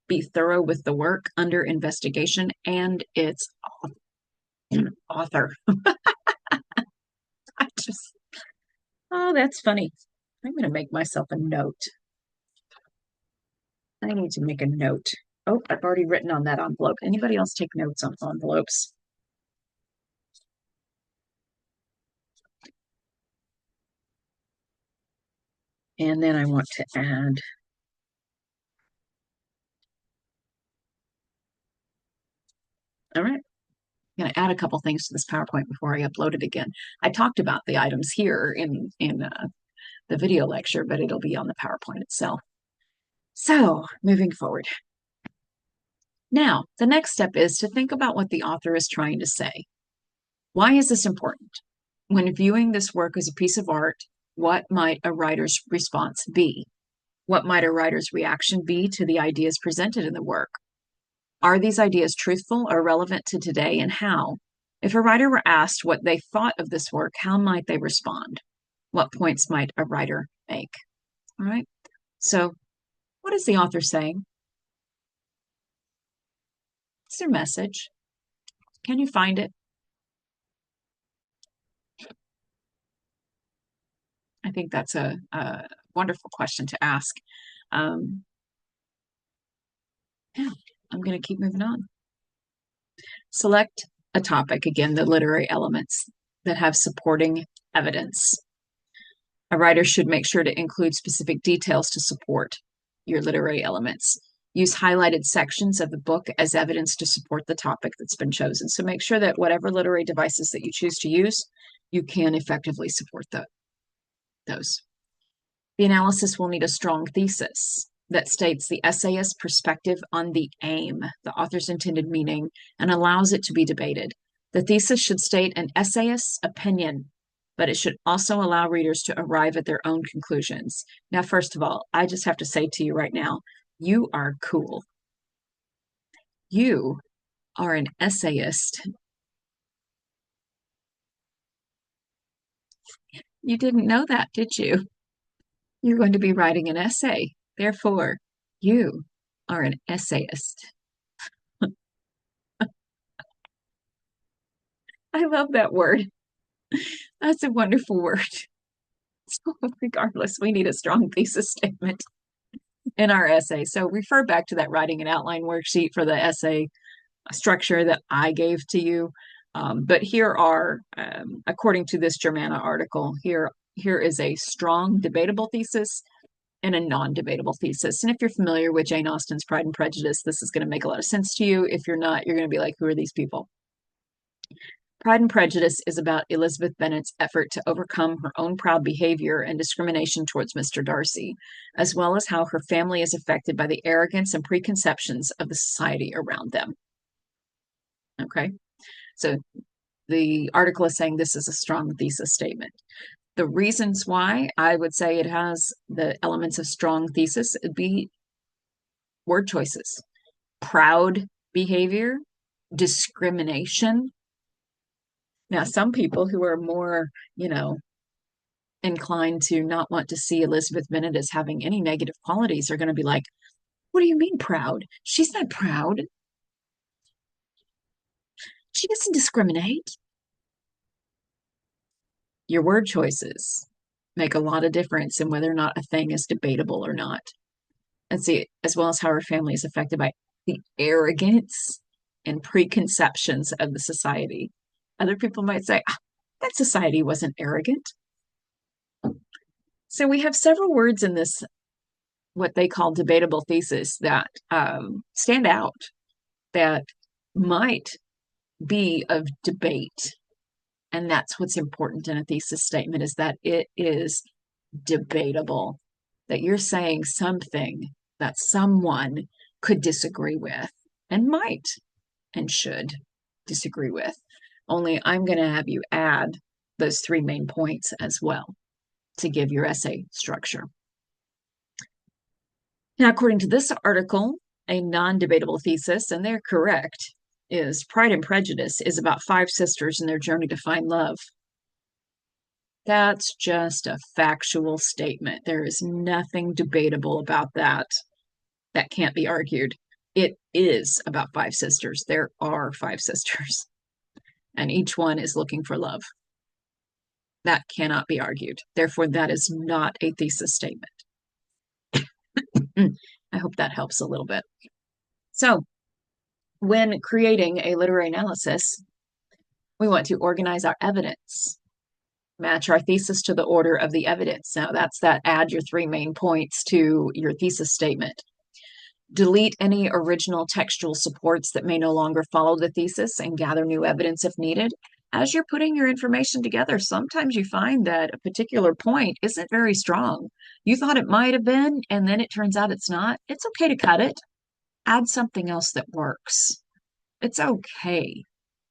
Be thorough with the work under investigation and its author. I just, oh, that's funny. I'm going to make myself a note. I need to make a note. Oh, I've already written on that envelope. Anybody else take notes on envelopes? And then I want to add, all right, I'm going to add a couple things to this PowerPoint before I upload it again. I talked about the items here in the video lecture, but it'll be on the PowerPoint itself. So moving forward. Now, the next step is to think about what the author is trying to say. Why is this important? When viewing this work as a piece of art, what might a writer's response be? What might a writer's reaction be to the ideas presented in the work? Are these ideas truthful or relevant to today, and how? If a writer were asked what they thought of this work, how might they respond? What points might a writer make? All right. So, what is the author saying? What's their message? Can you find it? I think that's a wonderful question to ask. Yeah, I'm going to keep moving on. Select a topic, again, the literary elements that have supporting evidence. A writer should make sure to include specific details to support your literary elements. Use highlighted sections of the book as evidence to support the topic that's been chosen. So make sure that whatever literary devices that you choose to use, you can effectively support those. The analysis will need a strong thesis that states the essayist's perspective on the aim, the author's intended meaning, and allows it to be debated. The thesis should state an essayist's opinion, but it should also allow readers to arrive at their own conclusions. Now, first of all, I just have to say to you right now, you are cool. You are an essayist. You didn't know that, did you? You're going to be writing an essay. Therefore, you are an essayist. I love that word. That's a wonderful word. So regardless, we need a strong thesis statement in our essay. So refer back to that writing and outline worksheet for the essay structure that I gave to you. But here are, according to this Germana article, here is a strong debatable thesis and a non-debatable thesis. And if you're familiar with Jane Austen's Pride and Prejudice, this is going to make a lot of sense to you. If you're not, you're going to be like, who are these people? Pride and Prejudice is about Elizabeth Bennet's effort to overcome her own proud behavior and discrimination towards Mr. Darcy, as well as how her family is affected by the arrogance and preconceptions of the society around them. Okay, so the article is saying this is a strong thesis statement. The reasons why I would say it has the elements of strong thesis would be word choices: proud behavior, discrimination. Now, some people who are more, inclined to not want to see Elizabeth Bennet as having any negative qualities are going to be like, what do you mean proud? She's not proud. She doesn't discriminate. Your word choices make a lot of difference in whether or not a thing is debatable or not. And see, as well as how her family is affected by the arrogance and preconceptions of the society. Other people might say, that society wasn't arrogant. So we have several words in this, what they call debatable thesis, that stand out, that might be of debate. And that's what's important in a thesis statement, is that it is debatable, that you're saying something that someone could disagree with and might and should disagree with. Only I'm going to have you add those three main points as well to give your essay structure. Now, according to this article, a non-debatable thesis, and they're correct, is Pride and Prejudice is about five sisters and their journey to find love. That's just a factual statement. There is nothing debatable about that. That can't be argued. It is about five sisters. There are five sisters, and each one is looking for love. That cannot be argued. Therefore, that is not a thesis statement. I hope that helps a little bit. So, when creating a literary analysis, we want to organize our evidence, match our thesis to the order of the evidence. Now, that's that add your three main points to your thesis statement. Delete any original textual supports that may no longer follow the thesis and gather new evidence if needed. As you're putting your information together, sometimes you find that a particular point isn't very strong. You thought it might have been, and then it turns out it's not. It's okay to cut it. Add something else that works. It's okay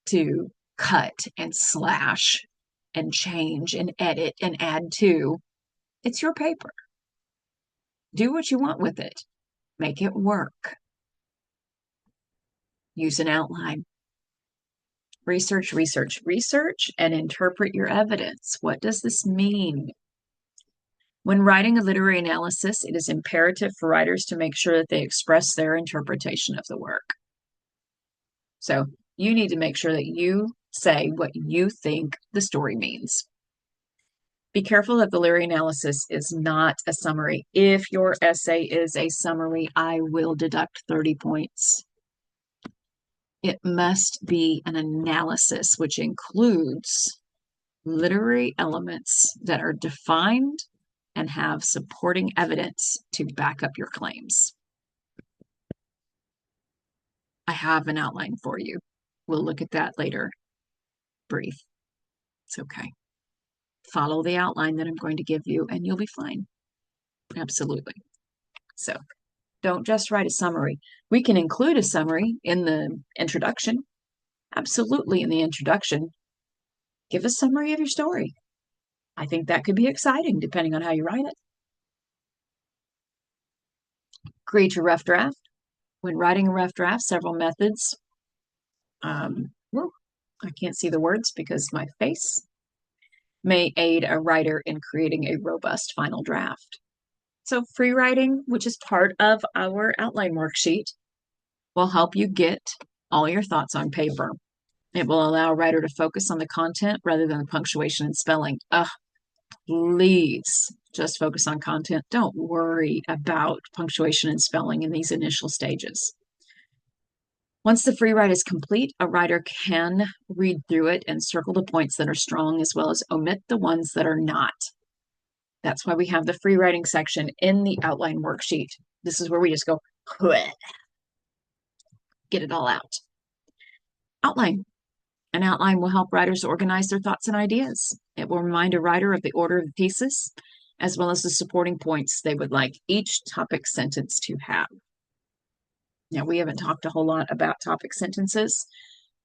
to cut and slash and change and edit and add to. It's your paper. Do what you want with it. Make it work. Use an outline. Research, research, research, and interpret your evidence. What does this mean? When writing a literary analysis, it is imperative for writers to make sure that they express their interpretation of the work. So you need to make sure that you say what you think the story means. Be careful that the literary analysis is not a summary. If your essay is a summary, I will deduct 30 points. It must be an analysis, which includes literary elements that are defined and have supporting evidence to back up your claims. I have an outline for you. We'll look at that later. Breathe. It's okay. Follow the outline that I'm going to give you, and you'll be fine. Absolutely. So don't just write a summary. We can include a summary in the introduction. Absolutely, in the introduction. Give a summary of your story. I think that could be exciting depending on how you write it. Create your rough draft. When writing a rough draft, several methods. I can't see the words because my face may aid a writer in creating a robust final draft. So free writing, which is part of our outline worksheet, will help you get all your thoughts on paper. It will allow a writer to focus on the content rather than the punctuation and spelling. Please just focus on content. Don't worry about punctuation and spelling in these initial stages. Once the free write is complete, a writer can read through it and circle the points that are strong as well as omit the ones that are not. That's why we have the free writing section in the outline worksheet. This is where we just go, get it all out. Outline. An outline will help writers organize their thoughts and ideas. It will remind a writer of the order of the thesis, as well as the supporting points they would like each topic sentence to have. Now, we haven't talked a whole lot about topic sentences.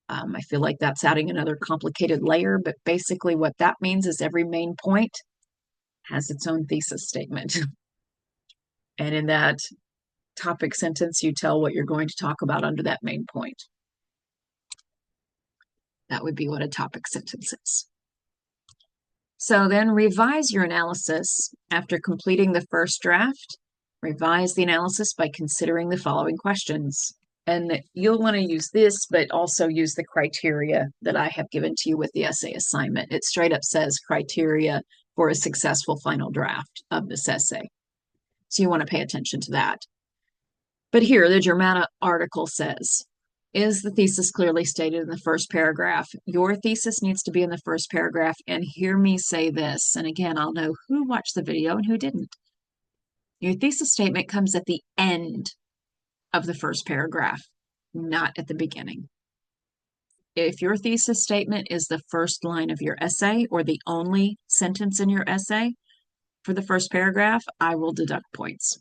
I feel like that's adding another complicated layer, but basically what that means is every main point has its own thesis statement. And in that topic sentence, you tell what you're going to talk about under that main point. That would be what a topic sentence is. So then revise your analysis after completing the first draft. Revise the analysis by considering the following questions. And you'll want to use this, but also use the criteria that I have given to you with the essay assignment. It straight up says criteria for a successful final draft of this essay. So you want to pay attention to that. But here, the Germana article says, is the thesis clearly stated in the first paragraph? Your thesis needs to be in the first paragraph, and hear me say this. And again, I'll know who watched the video and who didn't. Your thesis statement comes at the end of the first paragraph, not at the beginning. If your thesis statement is the first line of your essay or the only sentence in your essay for the first paragraph, I will deduct points.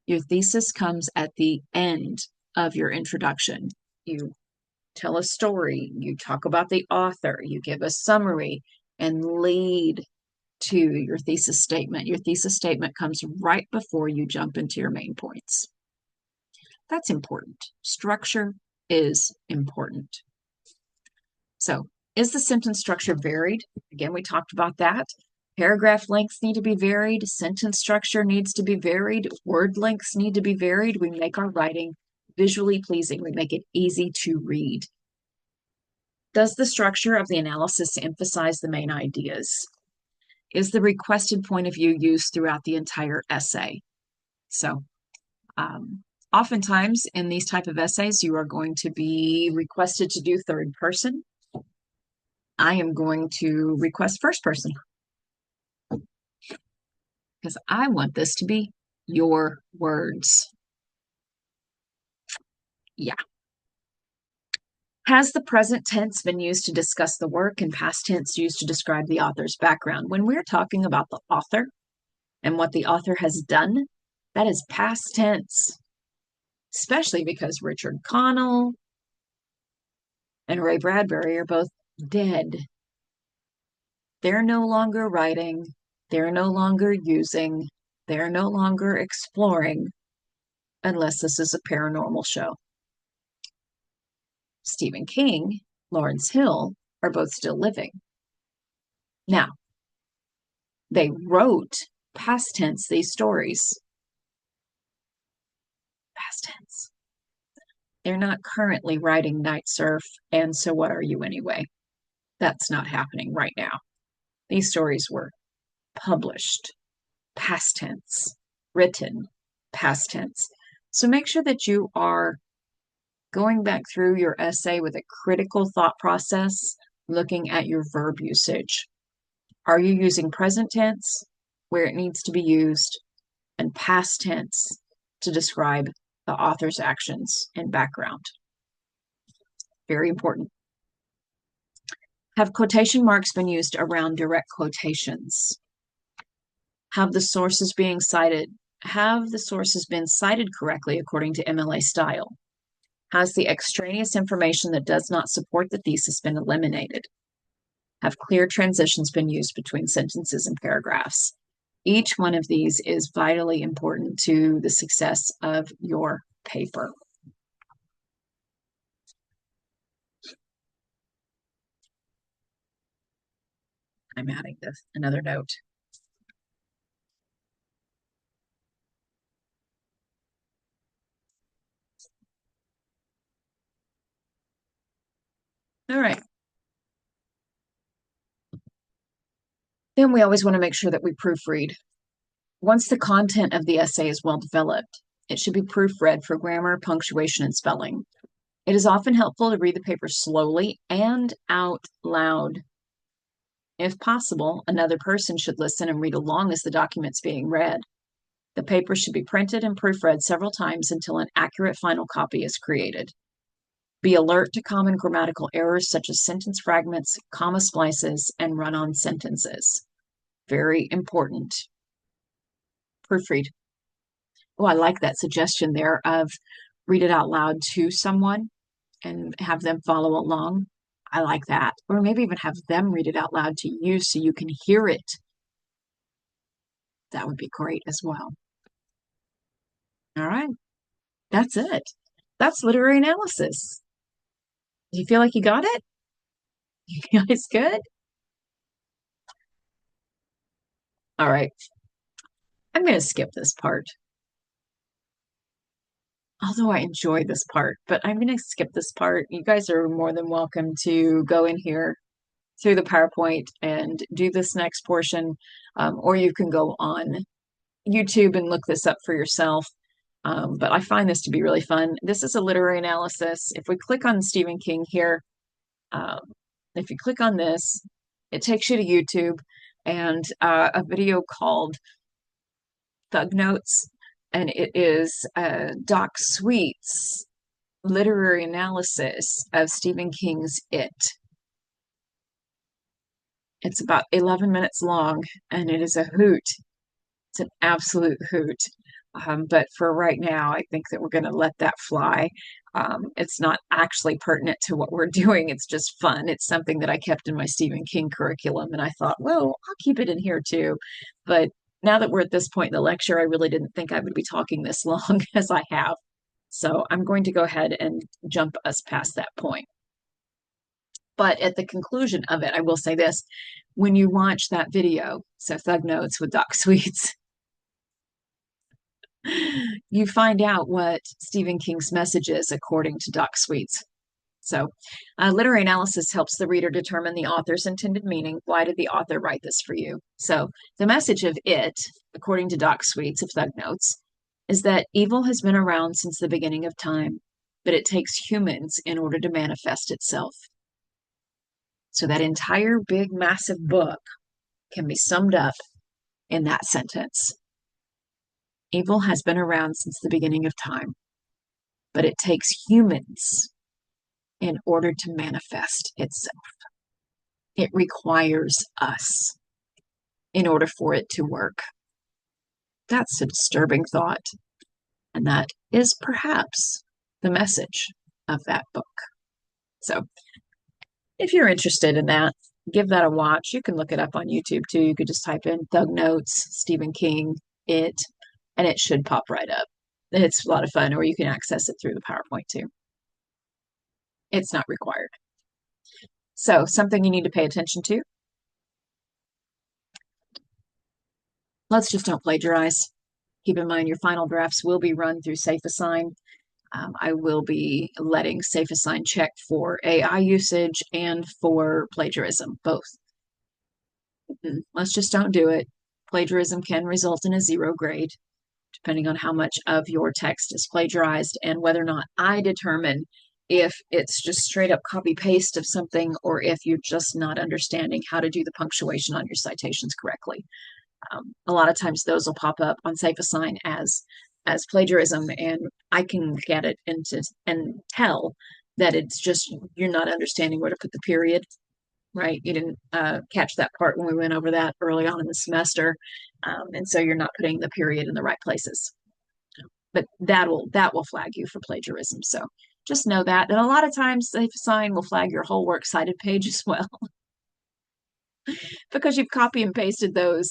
Your thesis comes at the end of your introduction. You tell a story, you talk about the author, you give a summary, and lead to your thesis statement. Your thesis statement comes right before you jump into your main points. That's important. Structure is important. So, is the sentence structure varied? Again, we talked about that. Paragraph lengths need to be varied. Sentence structure needs to be varied. Word lengths need to be varied. We make our writing visually pleasing. We make it easy to read. Does the structure of the analysis emphasize the main ideas? Is the requested point of view used throughout the entire essay? So, oftentimes in these type of essays, you are going to be requested to do third person. I am going to request first person because I want this to be your words. Yeah. Has the present tense been used to discuss the work and past tense used to describe the author's background? When we're talking about the author and what the author has done, that is past tense, especially because Richard Connell and Ray Bradbury are both dead. They're no longer writing, they're no longer using, they're no longer exploring, unless this is a paranormal show. Stephen King, Lawrence Hill are both still living. Now, they wrote past tense these stories. Past tense. They're not currently writing Night Surf, and So What Are You Anyway? That's not happening right now. These stories were published, past tense, written, past tense. So make sure that you are going back through your essay with a critical thought process, looking at your verb usage. Are you using present tense where it needs to be used and past tense to describe the author's actions and background? Very important. Have quotation marks been used around direct quotations? Have the sources been cited correctly according to MLA style? Has the extraneous information that does not support the thesis been eliminated? Have clear transitions been used between sentences and paragraphs? Each one of these is vitally important to the success of your paper. I'm adding another note. All right. Then we always want to make sure that we proofread. Once the content of the essay is well developed, it should be proofread for grammar, punctuation, and spelling. It is often helpful to read the paper slowly and out loud. If possible, another person should listen and read along as the document's being read. The paper should be printed and proofread several times until an accurate final copy is created. Be alert to common grammatical errors such as sentence fragments, comma splices, and run on sentences. Very important. Proofread. Oh, I like that suggestion there of read it out loud to someone and have them follow along. I like that. Or maybe even have them read it out loud to you so you can hear it. That would be great as well. All right. That's it. That's literary analysis. Do you feel like you got it? You guys good? All right. I'm going to skip this part. Although I enjoy this part, but I'm going to skip this part. You guys are more than welcome to go in here through the PowerPoint and do this next portion, or you can go on YouTube and look this up for yourself. But I find this to be really fun. This is a literary analysis. If we click on Stephen King here, um, if you click on this, it takes you to YouTube and a video called Thug Notes, and it is Doc Sweet's literary analysis of Stephen King's It. It's about 11 minutes long, and it is a hoot. It's an absolute hoot. But for right now, I think that we're going to let that fly. It's not actually pertinent to what we're doing. It's just fun. It's something that I kept in my Stephen King curriculum, and I thought, well, I'll keep it in here too. But now that we're at this point in the lecture, I really didn't think I would be talking this long as I have. So I'm going to go ahead and jump us past that point. But at the conclusion of it, I will say this. When you watch that video, so Thug Notes with Doc Sweets, you find out what Stephen King's message is according to Doc Sweets. So, literary analysis helps the reader determine the author's intended meaning. Why did the author write this for you? So, the message of it, according to Doc Sweets of Thug Notes, is that evil has been around since the beginning of time, but it takes humans in order to manifest itself. So, that entire big, massive book can be summed up in that sentence. Evil has been around since the beginning of time, but it takes humans in order to manifest itself. It requires us in order for it to work. That's a disturbing thought, and that is perhaps the message of that book. So, if you're interested in that, give that a watch. You can look it up on YouTube too. You could just type in Thug Notes, Stephen King, It, and it should pop right up. It's a lot of fun, or you can access it through the PowerPoint too. It's not required. So, something you need to pay attention to. Let's just don't plagiarize. Keep in mind your final drafts will be run through SafeAssign. I will be letting SafeAssign check for AI usage and for plagiarism, both. Let's just don't do it. Plagiarism can result in a 0 grade, depending on how much of your text is plagiarized and whether or not I determine if it's just straight up copy paste of something or if you're just not understanding how to do the punctuation on your citations correctly. A lot of times those will pop up on SafeAssign as plagiarism, and I can get it into and tell that it's just you're not understanding where to put the period, right? You didn't catch that part when we went over that early on in the semester, and so you're not putting the period in the right places. But that will flag you for plagiarism. So just know that. And a lot of times SafeAssign will flag your whole works cited page as well. Because you've copy and pasted those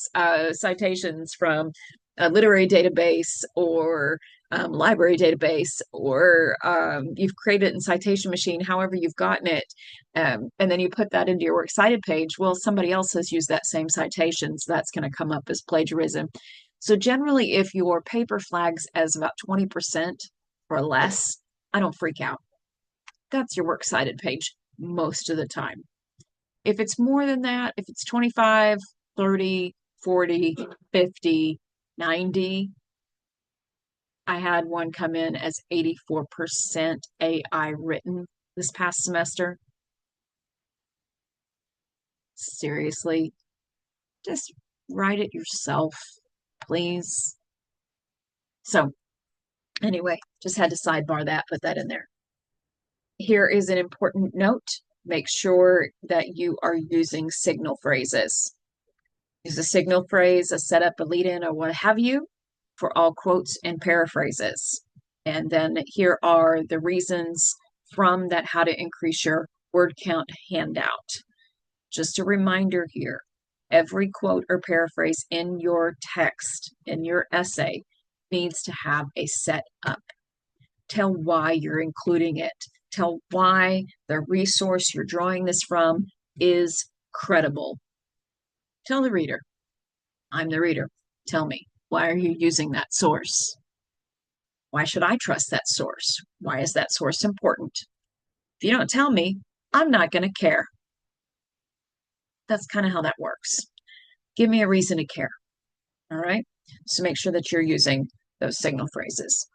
citations from a literary database or library database, or you've created it in Citation Machine, however you've gotten it, and then you put that into your works cited page. Well, somebody else has used that same citation, so that's going to come up as plagiarism. So generally, if your paper flags as about 20% or less, I don't freak out. That's your works cited page. most of the time. If it's more than that, if it's 25, 30, 40, 50, 90, I had one come in as 84% AI written this past semester. Seriously, just write it yourself, please. So, anyway, just had to sidebar that, put that in there. Here is an important note. Make sure that you are using signal phrases. Use a signal phrase, a setup, a lead in, or what have you for all quotes and paraphrases. And then here are the reasons from that How to Increase Your Word Count handout. Just a reminder here, every quote or paraphrase in your text, in your essay, needs to have a setup. Tell why you're including it. Tell why the resource you're drawing this from is credible. Tell the reader, I'm the reader. Tell me, why are you using that source? Why should I trust that source? Why is that source important? If you don't tell me, I'm not going to care. That's kind of how that works. Give me a reason to care. All right. So make sure that you're using those signal phrases.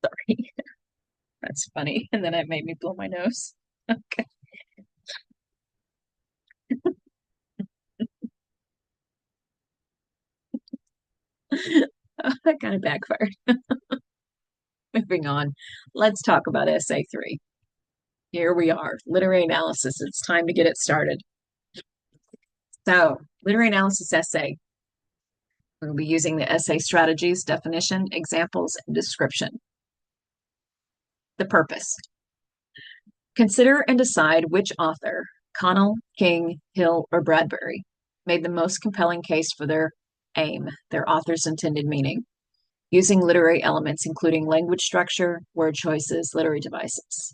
Sorry. That's funny. And then it made me blow my nose. Okay. That kind of backfired. Moving on. Let's talk about essay 3. Here we are, literary analysis. It's time to get it started. So, literary analysis essay. We'll be using the essay strategies, definition, examples, and description. The purpose. Consider and decide which author, Connell, King, Hill, or Bradbury, made the most compelling case for their aim, their author's intended meaning, using literary elements including language structure, word choices, literary devices.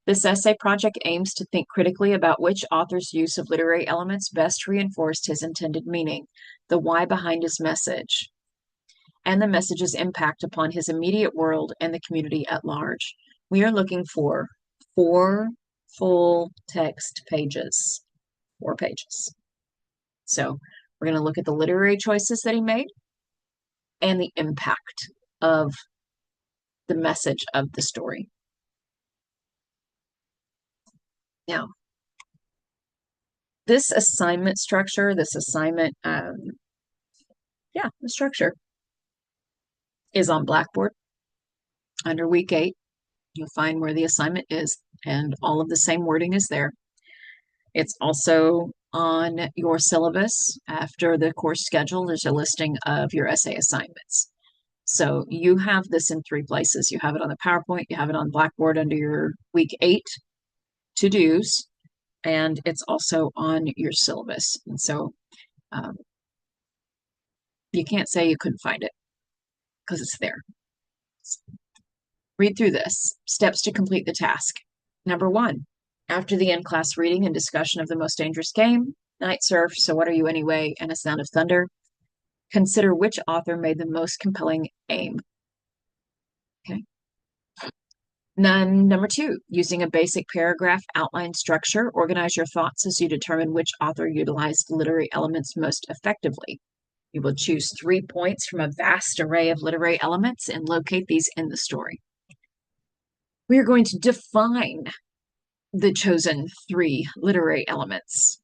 This essay project aims to think critically about which author's use of literary elements best reinforced his intended meaning, the why behind his message, and the message's impact upon his immediate world and the community at large. We are looking for 4 full text pages, 4 pages. So we're going to look at the literary choices that he made and the impact of the message of the story. Now, this assignment structure, the structure is on Blackboard under week 8. You'll find where the assignment is, and all of the same wording is there. It's also on your syllabus. After the course schedule, there's a listing of your essay assignments. So you have this in 3 places. You have it on the PowerPoint, you have it on Blackboard under your week 8 to-dos, and it's also on your syllabus. And so you can't say you couldn't find it because it's there. Read through this. Steps to complete the task. Number 1, after the in-class reading and discussion of The Most Dangerous Game, Night Surf, So What Are You Anyway, and A Sound of Thunder, consider which author made the most compelling aim. Okay. Number 2, using a basic paragraph outline structure, organize your thoughts as you determine which author utilized literary elements most effectively. You will choose 3 points from a vast array of literary elements and locate these in the story. We are going to define the chosen 3 literary elements.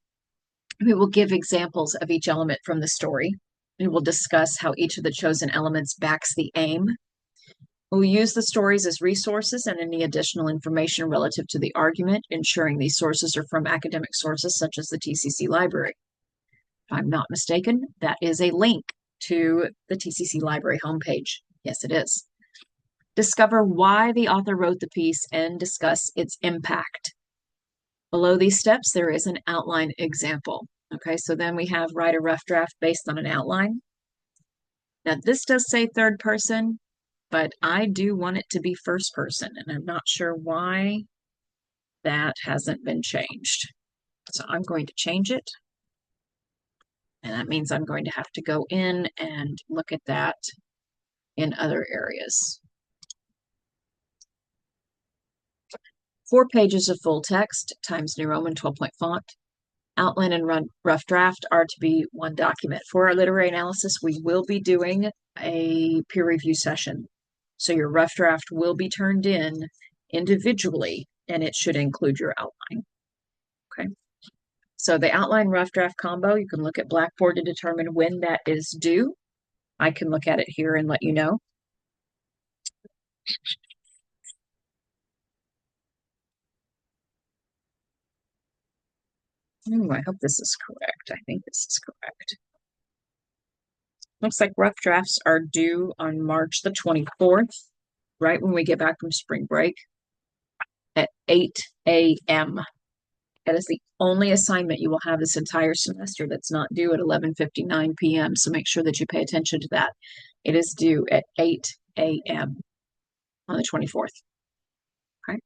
We will give examples of each element from the story. We will discuss how each of the chosen elements backs the aim. We'll use the stories as resources and any additional information relative to the argument, ensuring these sources are from academic sources such as the TCC Library. If I'm not mistaken, that is a link to the TCC Library homepage. Yes, it is. Discover why the author wrote the piece and discuss its impact. Below these steps, there is an outline example. Okay, so then we have write a rough draft based on an outline. Now, this does say 3rd person, but I do want it to be 1st person, and I'm not sure why that hasn't been changed. So I'm going to change it. And that means I'm going to have to go in and look at that in other areas. 4 pages of full text, Times New Roman 12-point font. Outline and rough draft are to be one document. For our literary analysis, we will be doing a peer review session. So your rough draft will be turned in individually, and it should include your outline. Okay. So the outline rough draft combo, you can look at Blackboard to determine when that is due. I can look at it here and let you know. Ooh, I hope this is correct. I think this is correct. Looks like rough drafts are due on March the 24th, right when we get back from spring break at 8 a.m. That is the only assignment you will have this entire semester that's not due at 11:59 p.m. So make sure that you pay attention to that. It is due at 8 a.m. on the 24th. Okay.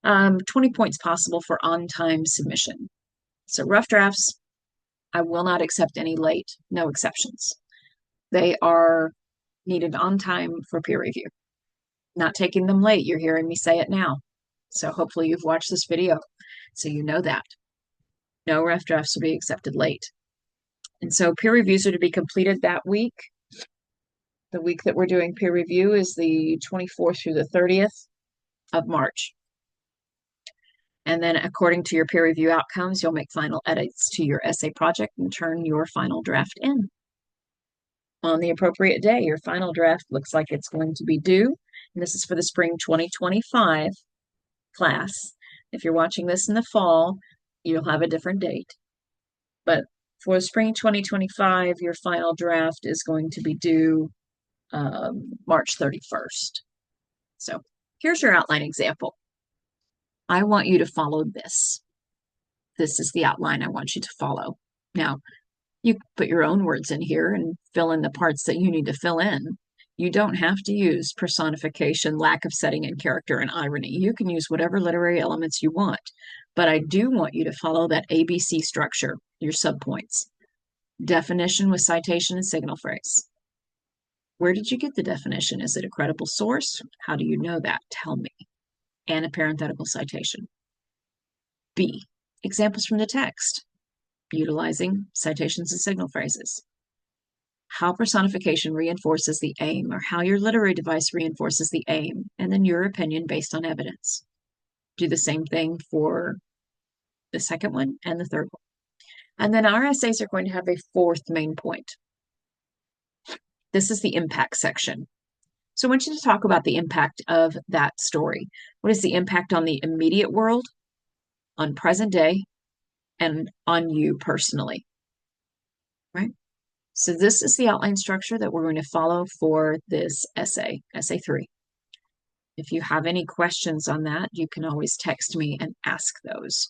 20 points possible for on-time submission. So rough drafts, I will not accept any late, no exceptions. They are needed on time for peer review. Not taking them late, you're hearing me say it now. So hopefully you've watched this video, so you know that. No rough drafts will be accepted late. And so peer reviews are to be completed that week. The week that we're doing peer review is the 24th through the 30th of March. And then according to your peer review outcomes, you'll make final edits to your essay project and turn your final draft in. On the appropriate day, your final draft looks like it's going to be due. And this is for the spring 2025 class. If you're watching this in the fall, you'll have a different date. But for spring 2025, your final draft is going to be due March 31st. So here's your outline example. I want you to follow this. This is the outline I want you to follow. Now, you put your own words in here and fill in the parts that you need to fill in. You don't have to use personification, lack of setting and character, and irony. You can use whatever literary elements you want. But I do want you to follow that ABC structure, your subpoints. Definition with citation and signal phrase. Where did you get the definition? Is it a credible source? How do you know that? Tell me. And a parenthetical citation. B, examples from the text, utilizing citations and signal phrases. How personification reinforces the aim, or how your literary device reinforces the aim, and then your opinion based on evidence. Do the same thing for the second one and the third one. And then our essays are going to have a fourth main point. This is the impact section. So I want you to talk about the impact of that story. What is the impact on the immediate world, on present day, and on you personally? Right? So this is the outline structure that we're going to follow for this essay, essay 3. If you have any questions on that, you can always text me and ask those.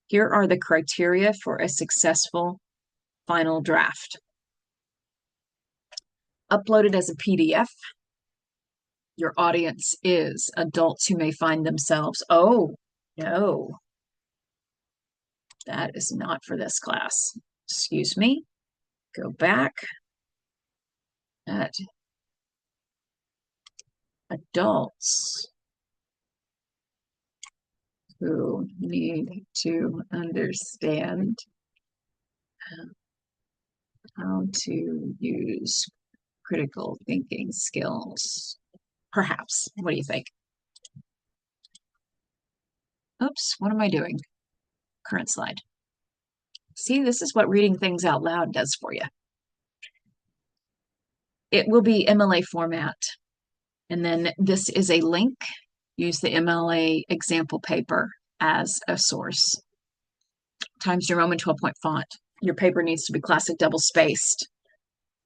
Here are the criteria for a successful final draft. Uploaded as a PDF. Your audience is adults who may find themselves, oh, no, that is not for this class. Excuse me. Go back. At adults who need to understand how to use critical thinking skills. Perhaps. What do you think? Oops, what am I doing? Current slide. See, this is what reading things out loud does for you. It will be MLA format. And then this is a link. Use the MLA example paper as a source. Times New Roman 12-point font. Your paper needs to be classic double-spaced.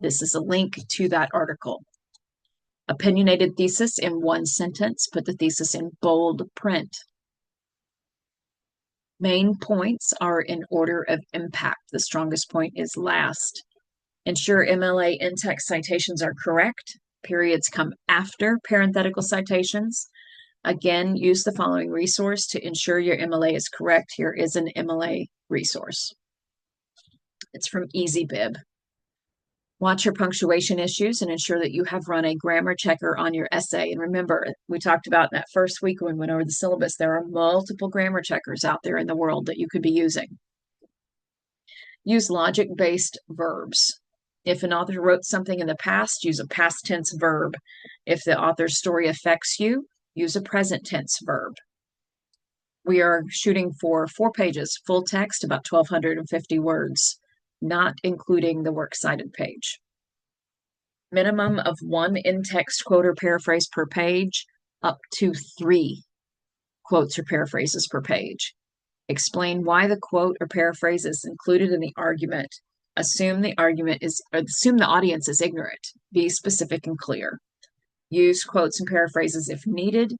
This is a link to that article. Opinionated thesis in one sentence. Put the thesis in bold print. Main points are in order of impact. The strongest point is last. Ensure MLA in-text citations are correct. Periods come after parenthetical citations. Again, use the following resource to ensure your MLA is correct. Here is an MLA resource. It's from EasyBib. Watch your punctuation issues and ensure that you have run a grammar checker on your essay. And remember, we talked about in that first week when we went over the syllabus, there are multiple grammar checkers out there in the world that you could be using. Use logic-based verbs. If an author wrote something in the past, use a past tense verb. If the author's story affects you, use a present tense verb. We are shooting for 4 pages, full text, about 1,250 words, not including the works cited page. Minimum of 1 in-text quote or paraphrase per page, up to 3 quotes or paraphrases per page. Explain why the quote or paraphrase is included in the argument. Assume the audience is ignorant. Be specific and clear. Use quotes and paraphrases if needed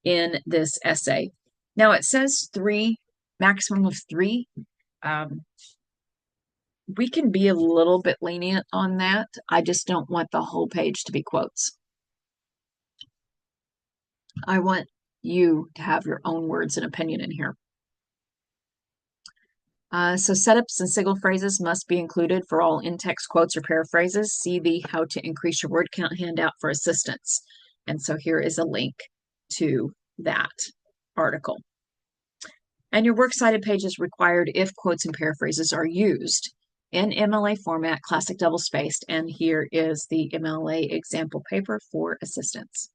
in this essay. Now it says 3, maximum of 3. We can be a little bit lenient on that. I just don't want the whole page to be quotes. I want you to have your own words and opinion in here. So setups and signal phrases must be included for all in-text quotes or paraphrases. See the How to Increase Your Word Count handout for assistance. And so here is a link to that article. And your works cited page is required if quotes and paraphrases are used in MLA format, classic double-spaced, and here is the MLA example paper for assistance.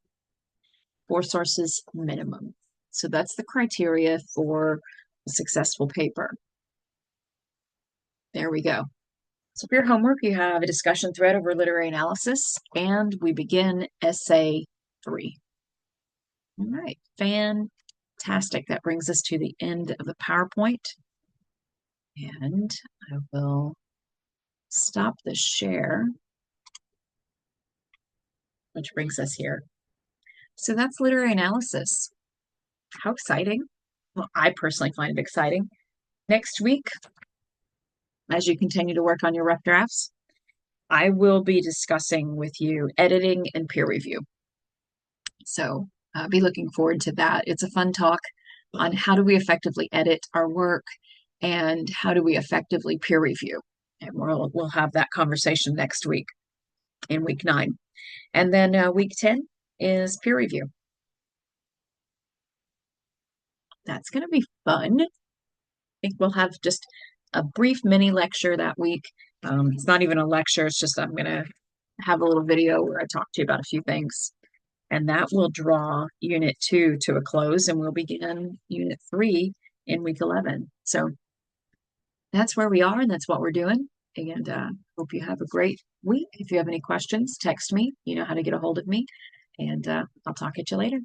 4 sources minimum. So that's the criteria for a successful paper. There we go. So for your homework, you have a discussion thread over literary analysis, and we begin essay 3. All right, fantastic. That brings us to the end of the PowerPoint. And I will stop the share, which brings us here. So that's literary analysis. How exciting. Well, I personally find it exciting. Next week, as you continue to work on your rough drafts, I will be discussing with you editing and peer review. So be looking forward to that. It's a fun talk on how do we effectively edit our work and how do we effectively peer review. And we'll have that conversation next week in week 9. And then week 10 is peer review. That's going to be fun. I think we'll have just a brief mini lecture that week. It's not even a lecture, it's just I'm going to have a little video where I talk to you about a few things. And that will draw Unit 2 to a close, and we'll begin Unit 3 in week 11. So that's where we are, and that's what we're doing. And hope you have a great week. If you have any questions, text me. You know how to get a hold of me. And I'll talk at you later.